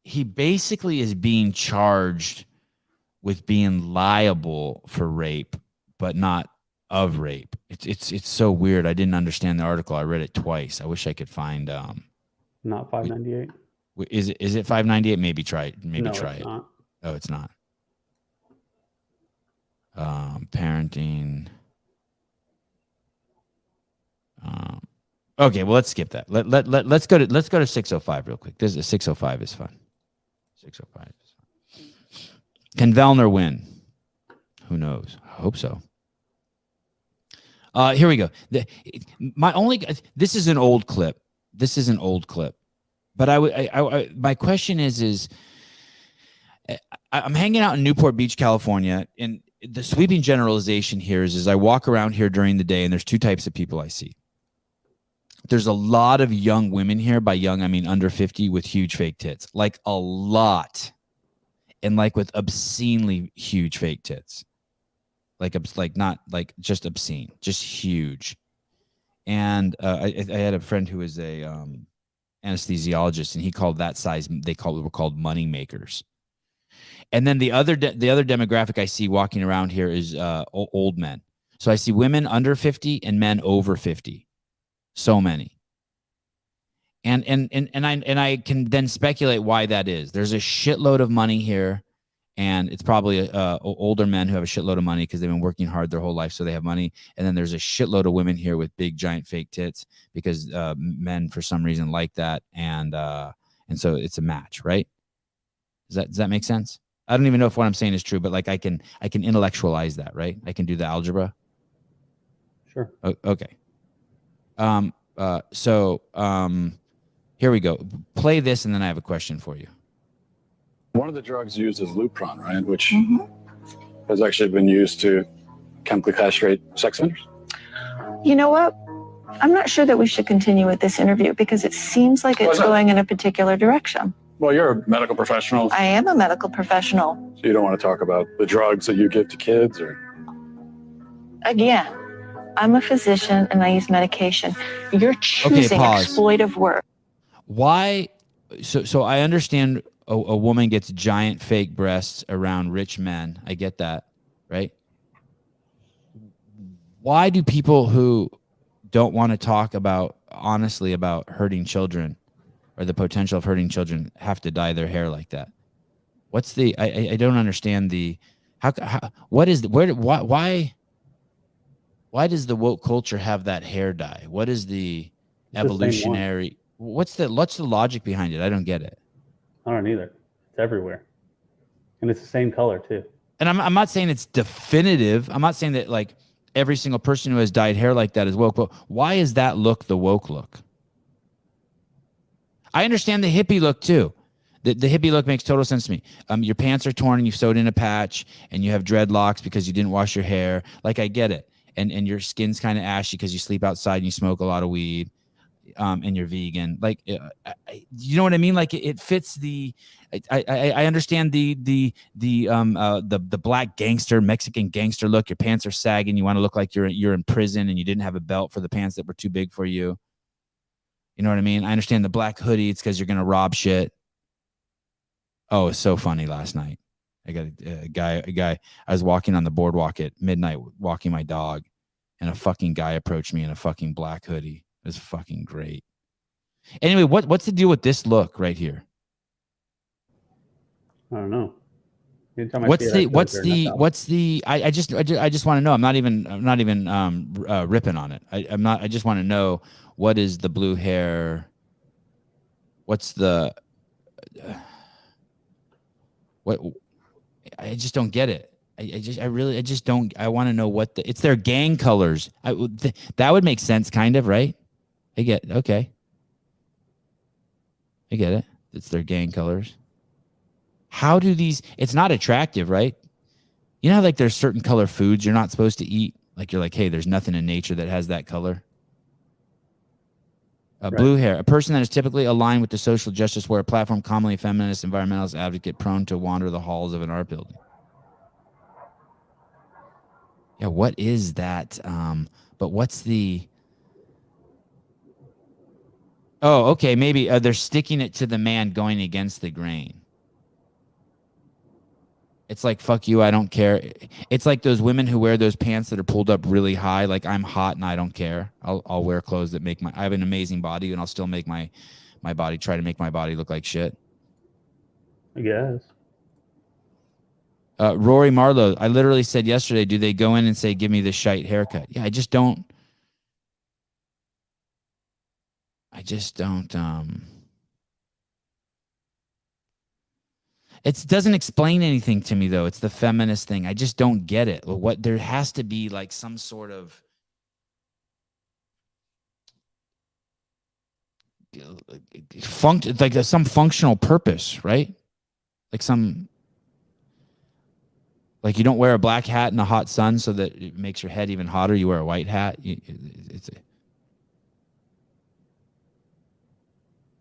He basically is being charged with being liable for rape, but not of rape. It's so weird. I didn't understand the article. I read it twice. I wish I could find. Not 598. Is it 598? Maybe try it. No, try it's it. Not. Oh, it's not. Parenting. Okay, well, let's skip that. Let's go to 605 real quick. This is 605 is fun. 605 is fun. Can Vellner win? Who knows? I hope so. Here we go. This is an old clip. But my question is I'm hanging out in Newport Beach, California, and the sweeping generalization here is I walk around here during the day, and there's 2 types of people I see. There's a lot of young women here. By young, I mean under 50 with huge fake tits, like a lot, and like with obscenely huge fake tits, like not like just obscene, just huge. And I had a friend who was a anesthesiologist, and he called that size. Were called money makers. And then the other demographic I see walking around here is old men. So I see women under 50 and men over 50. So many. And I can then speculate why that is. There's a shitload of money here, and it's probably older men who have a shitload of money because they've been working hard their whole life, so they have money. And then there's a shitload of women here with big giant fake tits because men for some reason like that, and so it's a match, right? Does that make sense? I don't even know if what I'm saying is true, but like I can intellectualize that, right? I can do the algebra. Sure. Okay. Here Here we go. Play this, and then I have a question for you. One of the drugs used is Lupron, right? Which has actually been used to chemically castrate sex offenders. You know what? I'm not sure that we should continue with this interview because it seems like it's going in a particular direction. Well, you're a medical professional. I am a medical professional. So you don't want to talk about the drugs that you give to kids, or? Again, I'm a physician and I use medication. You're choosing exploitive work. Why? So I understand a woman gets giant fake breasts around rich men. I get that, right? Why do people who don't want to talk honestly about hurting children or the potential of hurting children have to dye their hair like that? What's I don't understand why does the woke culture have that hair dye? What is the evolutionary, what's the logic behind it? I don't get it. I don't either. It's everywhere. And it's the same color too. And I'm not saying it's definitive. I'm not saying that like every single person who has dyed hair like that is woke, but why is that look the woke look? I understand the hippie look too. The hippie look makes total sense to me. Your pants are torn and you've sewed in a patch and you have dreadlocks because you didn't wash your hair. Like, I get it. And your skin's kind of ashy because you sleep outside and you smoke a lot of weed, and you're vegan. Like, you know what I mean? Like, it fits the. I understand the black gangster, Mexican gangster look. Your pants are sagging. You want to look like you're in prison and you didn't have a belt for the pants that were too big for you. You know what I mean? I understand the black hoodie. It's because you're gonna rob shit. Oh, it's so funny last night. I got a guy. I was walking on the boardwalk at midnight, walking my dog, and a fucking guy approached me in a fucking black hoodie. It was fucking great. Anyway, what's the deal with this look right here? I don't know. I just want to know. I'm not even ripping on it. I just want to know, what is the blue hair? What's the what? I just don't get it. I just don't. I want to know it's their gang colors. That would make sense, kind of, right? Okay. I get it. It's their gang colors. How do these? It's not attractive, right? You know how, like, there's certain color foods you're not supposed to eat. Like, you're like, hey, there's nothing in nature that has that color. Right. Blue hair, a person that is typically aligned with the social justice warrior platform, commonly a feminist, environmentalist advocate, prone to wander the halls of an art building. Yeah, what is that? But what's the? Oh, okay, maybe they're sticking it to the man going against the grain. It's like, fuck you, I don't care. It's like those women who wear those pants that are pulled up really high, like, I'm hot and I don't care. I'll wear clothes that make I have an amazing body, and I'll still make my body, try to make my body look like shit. I guess. Rory Marlowe, I literally said yesterday, do they go in and say, give me this shite haircut? Yeah, I just don't. It doesn't explain anything to me, though. It's the feminist thing. I just don't get it. There has to be like some sort of some functional purpose, right? Like you don't wear a black hat in the hot sun so that it makes your head even hotter. You wear a white hat.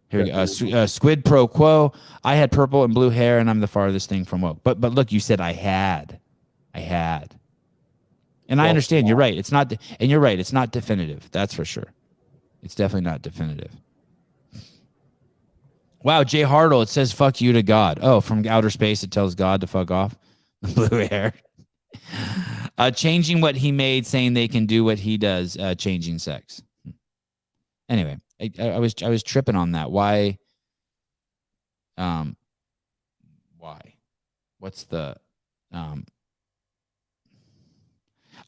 Here we go. Squid Pro Quo. I had purple and blue hair, and I'm the farthest thing from woke. But look, you said I had, and I understand. You're right. It's not, and you're right. It's not definitive. That's for sure. It's definitely not definitive. Wow, Jay Hartle. It says "fuck you" to God. Oh, from outer space, it tells God to fuck off. The blue hair. Changing what he made, saying they can do what he does. Changing sex. Anyway. I was tripping on that. Why? What's the? I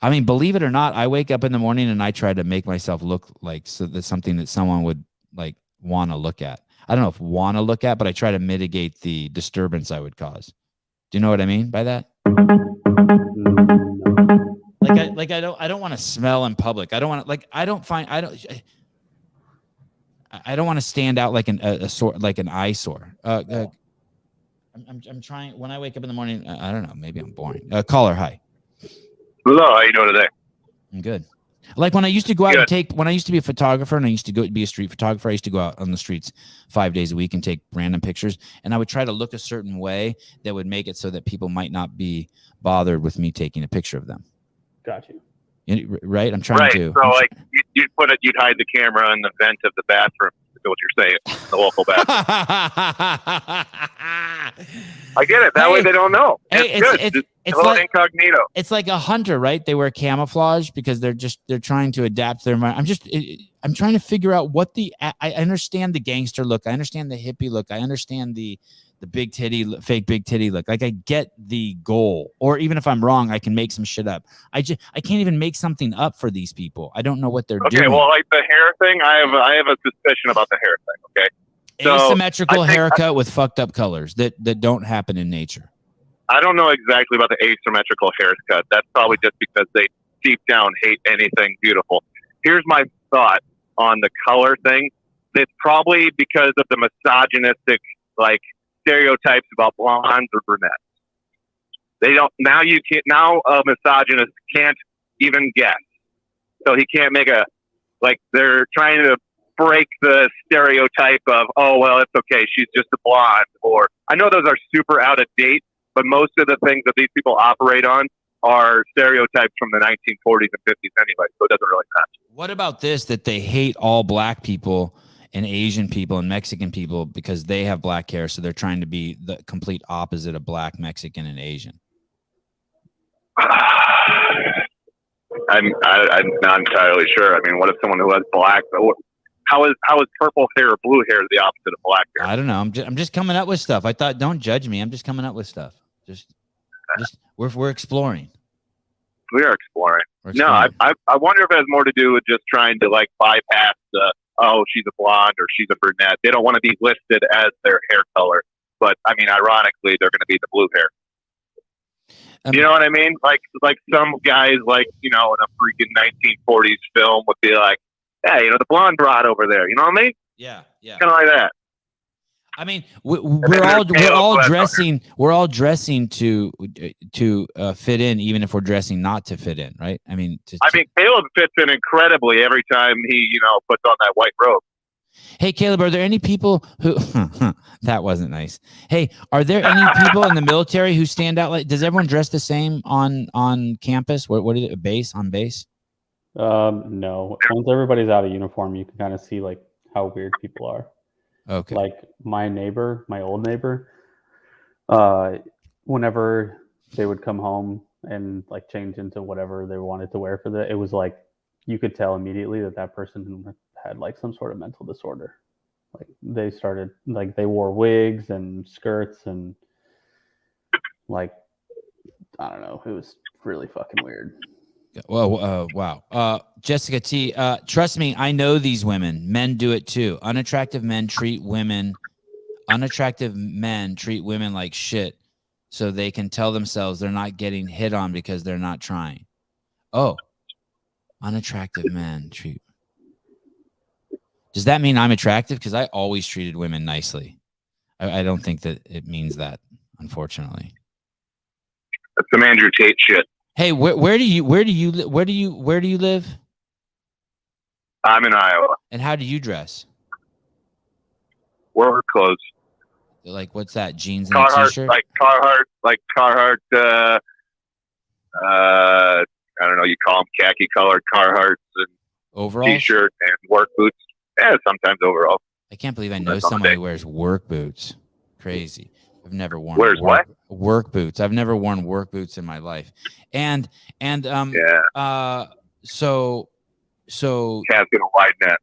mean, believe it or not, I wake up in the morning and I try to make myself look like that's something that someone would like want to look at. I don't know if want to look at, but I try to mitigate the disturbance I would cause. Do you know what I mean by that? Like I don't want to smell in public. I don't want to I don't want to stand out like a sore, like an eyesore. I'm trying. When I wake up in the morning, I don't know. Maybe I'm boring. Caller, hi. Hello, how you doing today? I'm good. Like when I used to go out and when I used to be a photographer and I used to go be a street photographer, I used to go out on the streets 5 days a week and take random pictures. And I would try to look a certain way that would make it so that people might not be bothered with me taking a picture of them. Got you. Right? I'm trying to. So like you'd hide the camera in the vent of the bathroom. Is what you're saying? The local bathroom. I get it. That way they don't know. It's like incognito. It's like a hunter, right? They wear camouflage because they're trying to adapt their mind. I'm trying to figure out what I understand the gangster look. I understand the hippie look. I understand the fake big titty look. Like I get the goal, or even if I'm wrong, I can make some shit up. I can't even make something up for these people. I don't know what they're doing. Okay, well, like the hair thing, I have a suspicion about the hair thing. Okay, so asymmetrical haircut with fucked up colors that don't happen in nature. I don't know exactly about the asymmetrical haircut. That's probably just because they deep down hate anything beautiful. Here's my thought on the color thing. It's probably because of the misogynistic stereotypes about blondes or brunettes. They don't now. A misogynist can't even guess, so he can't make they're trying to break the stereotype of, oh well, it's okay, she's just a blonde. Or I know those are super out of date, but most of the things that these people operate on are stereotypes from the 1940s and 50s anyway, so it doesn't really matter. What about this, that they hate all black people and Asian people and Mexican people because they have black hair, so they're trying to be the complete opposite of black, Mexican, and Asian? I'm not entirely sure. I mean, what if someone who has black? How is purple hair or blue hair the opposite of black hair? I don't know. I'm just coming up with stuff. I thought, don't judge me. I'm just coming up with stuff. Just we're exploring. We are exploring. No, I wonder if it has more to do with just trying to bypass the, oh, she's a blonde or she's a brunette. They don't want to be listed as their hair color, but I mean, ironically, they're going to be the blue hair. You know what I mean? Like some guys, in a freaking 1940s film would be like, hey, the blonde broad over there. You know what I mean? Yeah. Kind of like that. I mean, we're all dressing to fit in, even if we're dressing not to fit in, right? I mean, Caleb fits in incredibly every time he, puts on that white robe. Hey, Caleb, are there any people who that wasn't nice? Hey, are there any people in the military who stand out? Does everyone dress the same on campus? What is it? Base? No. Once everybody's out of uniform, you can kind of see how weird people are. Okay. Like my old neighbor, whenever they would come home and change into whatever they wanted to wear for it was you could tell immediately that person had some sort of mental disorder. They started they wore wigs and skirts and I don't know, it was really fucking weird. Well, wow. Jessica T, trust me, I know these women. Men do it too. Unattractive men treat women like shit, so they can tell themselves they're not getting hit on because they're not trying. Oh, unattractive men treat. Does that mean I'm attractive? Because I always treated women nicely. I don't think that it means that, unfortunately. That's some Andrew Tate shit. Hey, where do you live? I'm in Iowa. And how do you dress? Work clothes. What's that? Jeans and Carhartt, a t-shirt? Carhartt. I don't know. You call them khaki colored Carhartts and overalls, t-shirt and work boots. Yeah, sometimes overalls. I can't believe I know someone who wears work boots. Crazy. I've never worn work boots. I've never worn work boots in my life. So Cat's gonna widen that.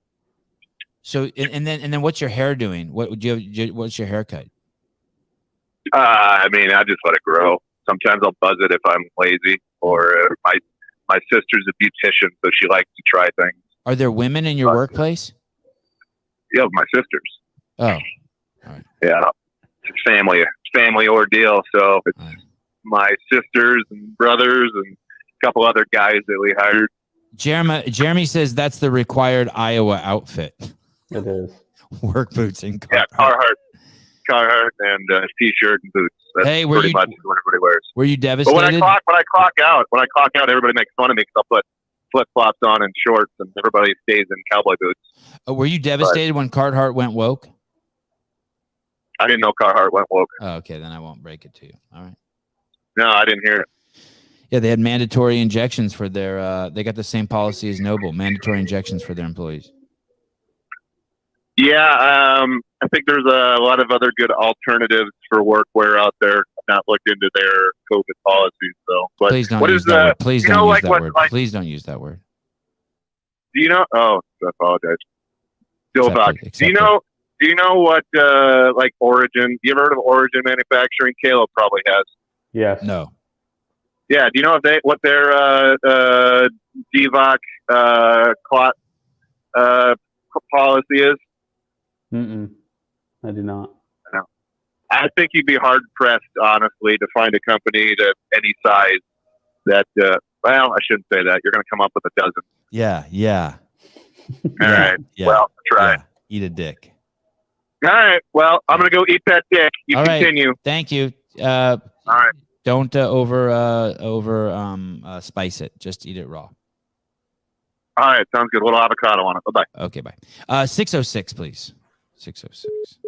So and then what's your hair doing? What's your haircut? I just let it grow. Sometimes I'll buzz it if I'm lazy, or my sister's a beautician, so she likes to try things. Are there women in your workplace? Yeah, my sisters. Oh, all right. Yeah. It's a family ordeal. So it's my sisters and brothers and a couple other guys that we hired. Jeremy says that's the required Iowa outfit. It is. Work boots and Yeah, Carhartt and t-shirt and boots. That's Hey, were pretty you- much what everybody wears. Were you But devastated? when I clock out, everybody makes fun of me because I'll put flip flops on and shorts, and everybody stays in cowboy boots. Were you devastated when Carhartt went woke? I didn't know Carhartt went woke. Oh, okay, then I won't break it to you. All right. No, I didn't hear it. Yeah, they had mandatory injections for their. They got the same policy as Noble, mandatory injections for their employees. Yeah, I think there's a lot of other good alternatives for workwear out there. I've not looked into their COVID policies, though. But Please don't what use is that word. Please don't use that what, word. like, Please don't use that word. do you know? Oh, I apologize. Still Accept back. it, Do you accept know? Do you know what like Origin? You ever heard of Origin Manufacturing? Caleb probably has. Yes. No. Yeah. Do you know what their DVOC clot policy is? I do not. I think you'd be hard pressed, honestly, to find a company to any size that. Well, I shouldn't say that. You're going to come up with a dozen. Yeah. Yeah. All right. Yeah. Well, try. Yeah. Eat a dick. All right. Well, I'm going to go eat that dick. You All right. continue. Thank you. All right. Don't spice it. Just eat it raw. All right. Sounds good. A little avocado on it. Bye-bye. Okay, bye. 606, please. 606.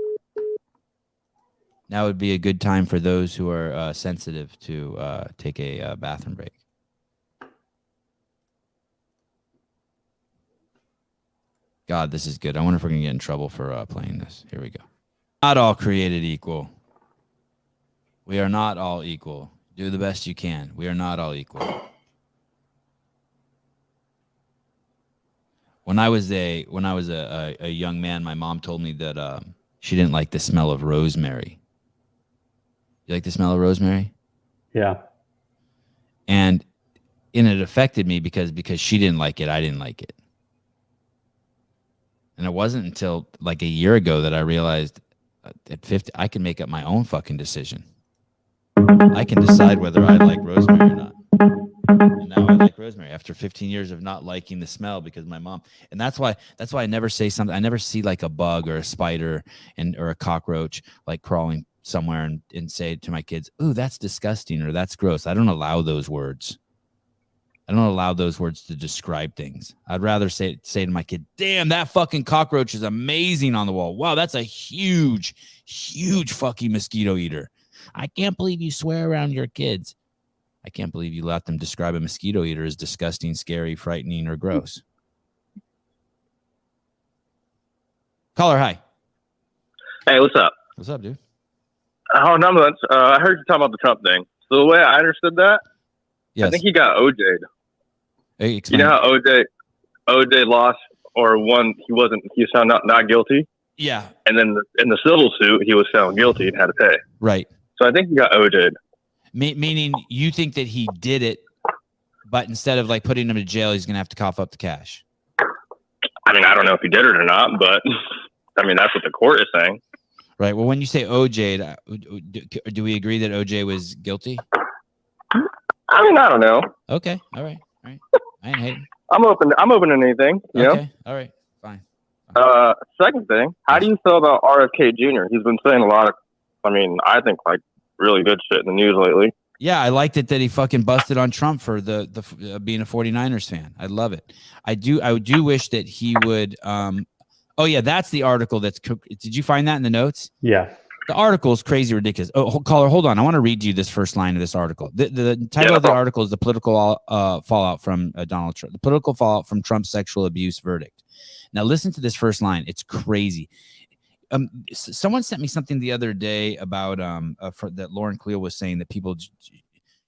Now would be a good time for those who are sensitive to take a bathroom break. God, this is good. I wonder if we're going to get in trouble for playing this. Here we go. Not all created equal. We are not all equal. Do the best you can. We are not all equal. When I was a young man, my mom told me that she didn't like the smell of rosemary. You like the smell of rosemary? Yeah. And it affected me because she didn't like it, I didn't like it. And it wasn't until like a year ago that I realized at 50 I can make up my own fucking decision. I can decide whether I like rosemary or not. And now I like rosemary after 15 years of not liking the smell because my mom. And that's why I never say something. I never see like a bug or a spider or a cockroach like crawling somewhere and say to my kids, "Ooh, that's disgusting," or "That's gross." I don't allow those words. I don't allow those words to describe things. I'd rather say to my kid, "Damn, that fucking cockroach is amazing on the wall. Wow, that's a huge, huge fucking mosquito eater. I can't believe you swear around your kids. I can't believe you let them describe a mosquito eater as disgusting, scary, frightening, or gross." Caller, hi. Hey, what's up? What's up, dude? Oh, not much. I heard you talking about the Trump thing. So the way I understood that, Yes. I think he got OJ'd. Hey, You explain. know how OJ lost or won? He was found not guilty. Yeah. And then in the civil suit, he was found guilty and had to pay. Right. So I think he got OJ'd. Meaning you think that he did it, but instead of like putting him to jail, he's going to have to cough up the cash. I mean, I don't know if he did it or not, but I mean, that's what the court is saying. Right. Well, when you say OJ, do we agree that OJ was guilty? I mean, I don't know. Okay. All right. I ain't hating. I'm open to anything. You Okay. know? All right. Fine. Second thing, how do you feel about RFK Jr.? He's been saying a lot of, I think like really good shit in the news lately. Yeah, I liked it that he fucking busted on Trump for the being a 49ers fan. I love it. I do wish that he would. Oh yeah, that's the article. Did you find that in the notes? Yeah. The article is crazy ridiculous. Oh, caller, hold on. I want to read you this first line of this article. The title of the article is "The Political Fallout from Donald Trump." The political fallout from Trump's sexual abuse verdict. Now, listen to this first line. It's crazy. Someone sent me something the other day about that Lauren Cleo was saying that people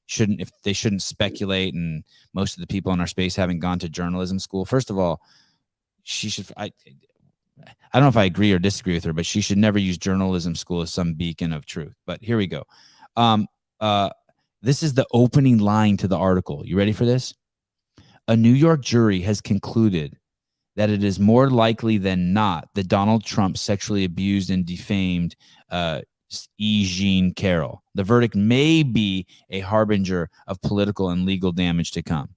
shouldn't speculate, and most of the people in our space haven't gone to journalism school. First of all, she should. I don't know if I agree or disagree with her, but she should never use journalism school as some beacon of truth. But here we go. This is the opening line to the article. You ready for this? A New York jury has concluded that it is more likely than not that Donald Trump sexually abused and defamed E. Jean Carroll. The verdict may be a harbinger of political and legal damage to come.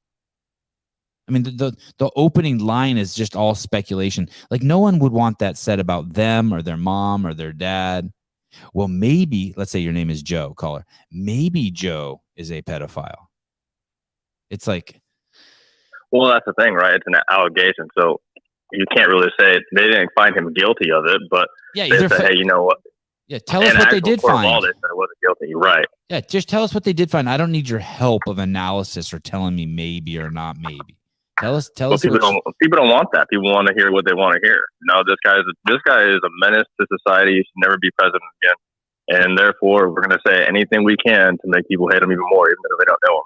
I mean, the opening line is just all speculation. Like, no one would want that said about them or their mom or their dad. Well, maybe, let's say your name is Joe, caller. Maybe Joe is a pedophile. It's like, well, that's the thing, right? It's an allegation, so you can't really say it. They didn't find him guilty of it, but yeah, they said, hey, you know what? Yeah, tell us what they did find. They said it wasn't guilty, right? Yeah, just tell us what they did find. I don't need your help of analysis or telling me maybe or not maybe. Tell us. People don't want that. People want to hear what they want to hear. No, this guy is a menace to society. He should never be president again. And therefore, we're going to say anything we can to make people hate him even more, even though they don't know him.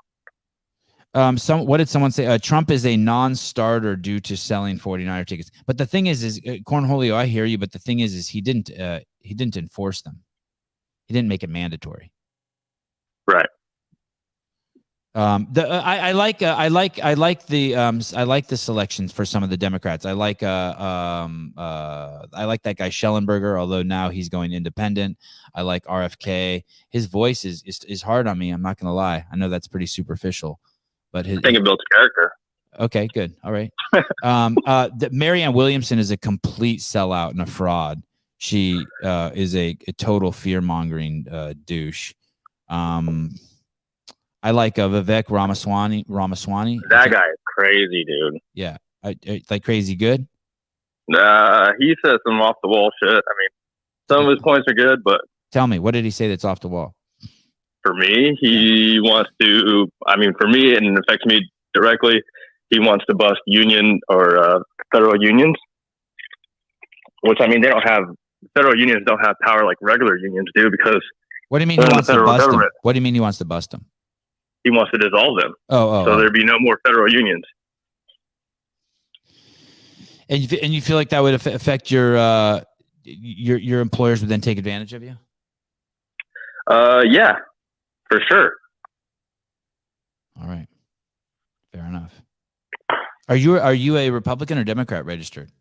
What did someone say? Trump is a non-starter due to selling 49er tickets. But the thing is Cornholio, I hear you. But the thing is he didn't enforce them. He didn't make it mandatory. Right. I like the selections for some of the Democrats. I like that guy Schellenberger, although now he's going independent. I like RFK. His voice is hard on me. I'm not going to lie. I know that's pretty superficial, but I think it builds character. Okay, good. All right. Marianne Williamson is a complete sellout and a fraud. She is a total fear-mongering douche. I like Vivek Ramaswamy. That guy is crazy, dude. Yeah. Like crazy good? He says some off-the-wall shit. I mean, some of his points are good, but... Tell me, what did he say that's off the wall? For me, he wants to... I mean, for me, and it affects me directly, he wants to bust union or federal unions, which, I mean, they don't have... Federal unions don't have power like regular unions do because... What do you mean he wants to bust them? What do you mean he wants to bust them? He wants to dissolve them. So there'd be no more federal unions. And you feel like that would affect your employers would then take advantage of you? Yeah, for sure. All right, fair enough. Are you a Republican or Democrat registered?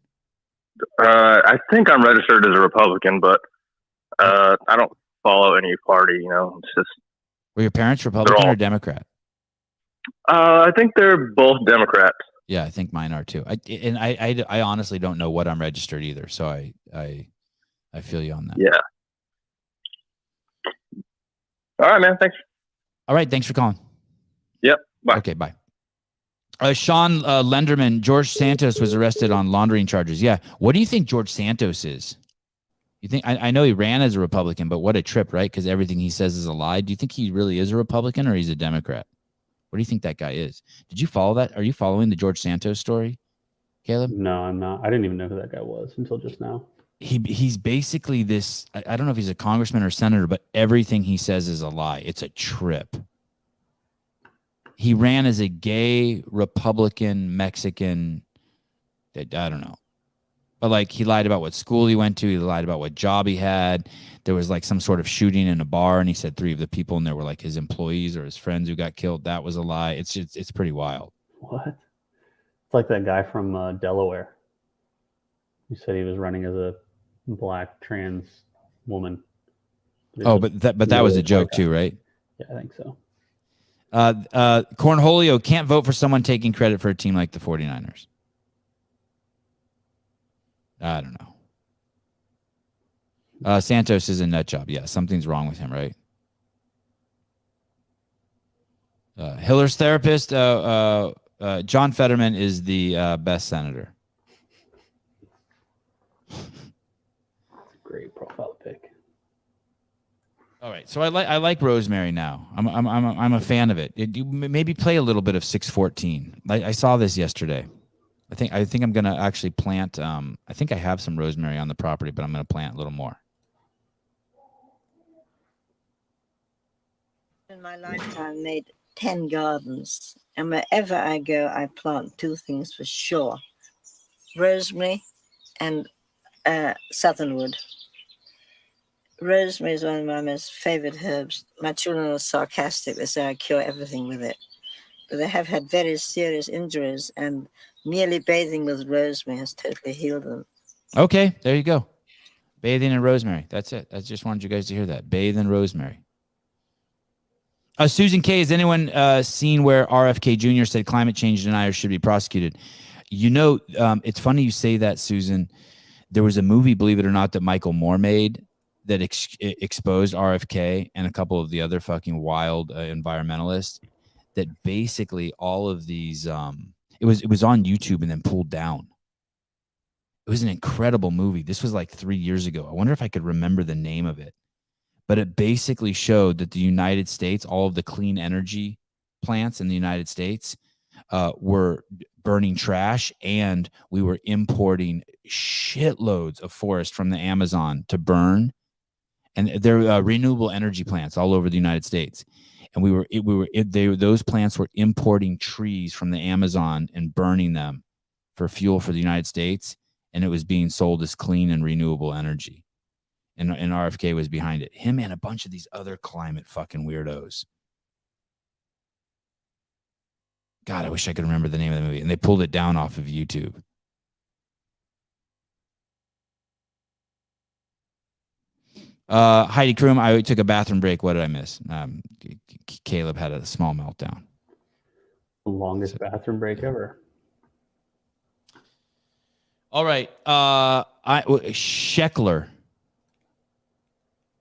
I think I'm registered as a Republican, but I don't follow any party. You know, it's just. Were your parents Republican or Democrat? I think they're both Democrats. Yeah, I think mine are too. I honestly don't know what I'm registered either, so I feel you on that. Yeah. All right, man. Thanks. All right, thanks for calling. Yep. Bye. Okay, bye. Sean Lenderman, George Santos was arrested on laundering charges. Yeah. What do you think George Santos is? You think I know he ran as a Republican, but what a trip, right? Because everything he says is a lie. Do you think he really is a Republican or he's a Democrat? What do you think that guy is? Did you follow that? Are you following the George Santos story, Caleb? No, I'm not. I didn't even know who that guy was until just now. He's basically this. I don't know if he's a congressman or senator, but everything he says is a lie. It's a trip. He ran as a gay Republican Mexican. I don't know. But like he lied about what school he went to. He lied about what job he had. There was like some sort of shooting in a bar, and he said 3 of the people in there were like his employees or his friends who got killed. That was a lie. It's pretty wild. What? It's like that guy from Delaware. He said he was running as a black trans woman. But that was a joke too, right? Yeah, I think so. Cornholio can't vote for someone taking credit for a team like the 49ers. I don't know. Santos is a nut job. Yeah, something's wrong with him, right? Hiller's therapist, John Fetterman is the best senator. Great profile pic. All right, so I like Rosemary now. I'm a fan of it. You maybe play a little bit of 614. I saw this yesterday. I think I'm gonna actually plant. I think I have some rosemary on the property, but I'm gonna plant a little more. In my lifetime, made 10 gardens, and wherever I go, I plant 2 things for sure: rosemary and southernwood. Rosemary is one of my most favorite herbs. My children are sarcastic; they say I cure everything with it, but they have had very serious injuries, and merely bathing with rosemary has totally healed them. Okay, there you go. Bathing in rosemary. That's it. I just wanted you guys to hear that. Bathe in rosemary. Susan K, has anyone seen where RFK Jr. said climate change deniers should be prosecuted? You know, it's funny you say that, Susan. There was a movie, believe it or not, that Michael Moore made that exposed RFK and a couple of the other fucking wild environmentalists. That basically all of these, it was on YouTube and then pulled down. It was an incredible movie. This was like 3 years ago. I wonder if I could remember the name of it. But it basically showed that the United States, all of the clean energy plants in the United States were burning trash, and we were importing shitloads of forest from the Amazon to burn. And they're renewable energy plants all over the United States. And those plants were importing trees from the Amazon and burning them for fuel for the United States. And it was being sold as clean and renewable energy. And RFK was behind it. Him and a bunch of these other climate fucking weirdos. God, I wish I could remember the name of the movie. And they pulled it down off of YouTube. Heidi Kroom, I took a bathroom break. What did I miss? Caleb had a small meltdown. The longest bathroom break ever. All right. Sheckler.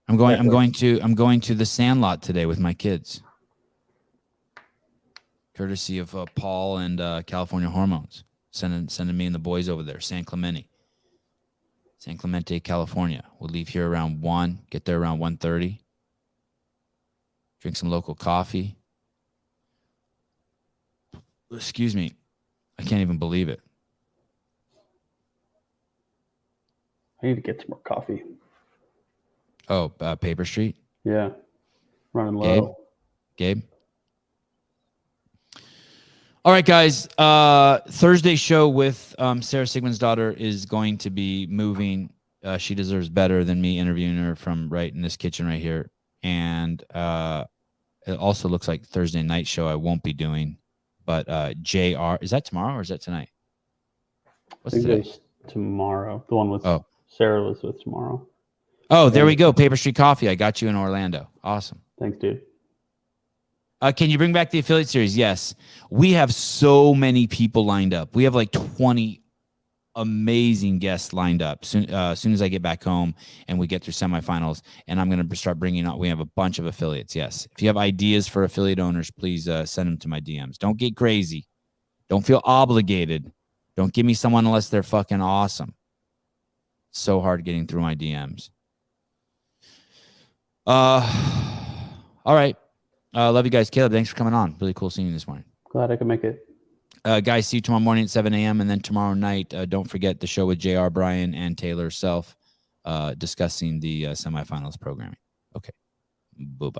I'm going to the Sandlot today with my kids. Courtesy of Paul and California Hormones. Sending me and the boys over there. San Clemente, California. We'll leave here around 1, get there around 1:30. Drink some local coffee. Excuse me. I can't even believe it. I need to get some more coffee. Oh, Paper Street? Yeah. Running low. Gabe? All right, guys. Thursday show with Sarah Sigmundsdottir is going to be moving. She deserves better than me interviewing her from right in this kitchen right here. And it also looks like Thursday night show I won't be doing. But JR, is that tomorrow or is that tonight? What's today? Tomorrow. The one with Sarah Elizabeth tomorrow. Oh, there we go. Paper Street Coffee. I got you in Orlando. Awesome. Thanks, dude. Can you bring back the affiliate series? Yes. We have so many people lined up. We have like 20 amazing guests lined up. Soon as I get back home and we get through semifinals, and I'm going to start bringing out, we have a bunch of affiliates. Yes. If you have ideas for affiliate owners, please send them to my DMs. Don't get crazy. Don't feel obligated. Don't give me someone unless they're fucking awesome. So hard getting through my DMs. All right. Love you guys. Caleb, thanks for coming on. Really cool seeing you this morning. Glad I could make it. Guys, see you tomorrow morning at 7 a.m. And then tomorrow night, don't forget the show with JR, Brian, and Taylor Self discussing the semifinals programming. Okay. Bye-bye.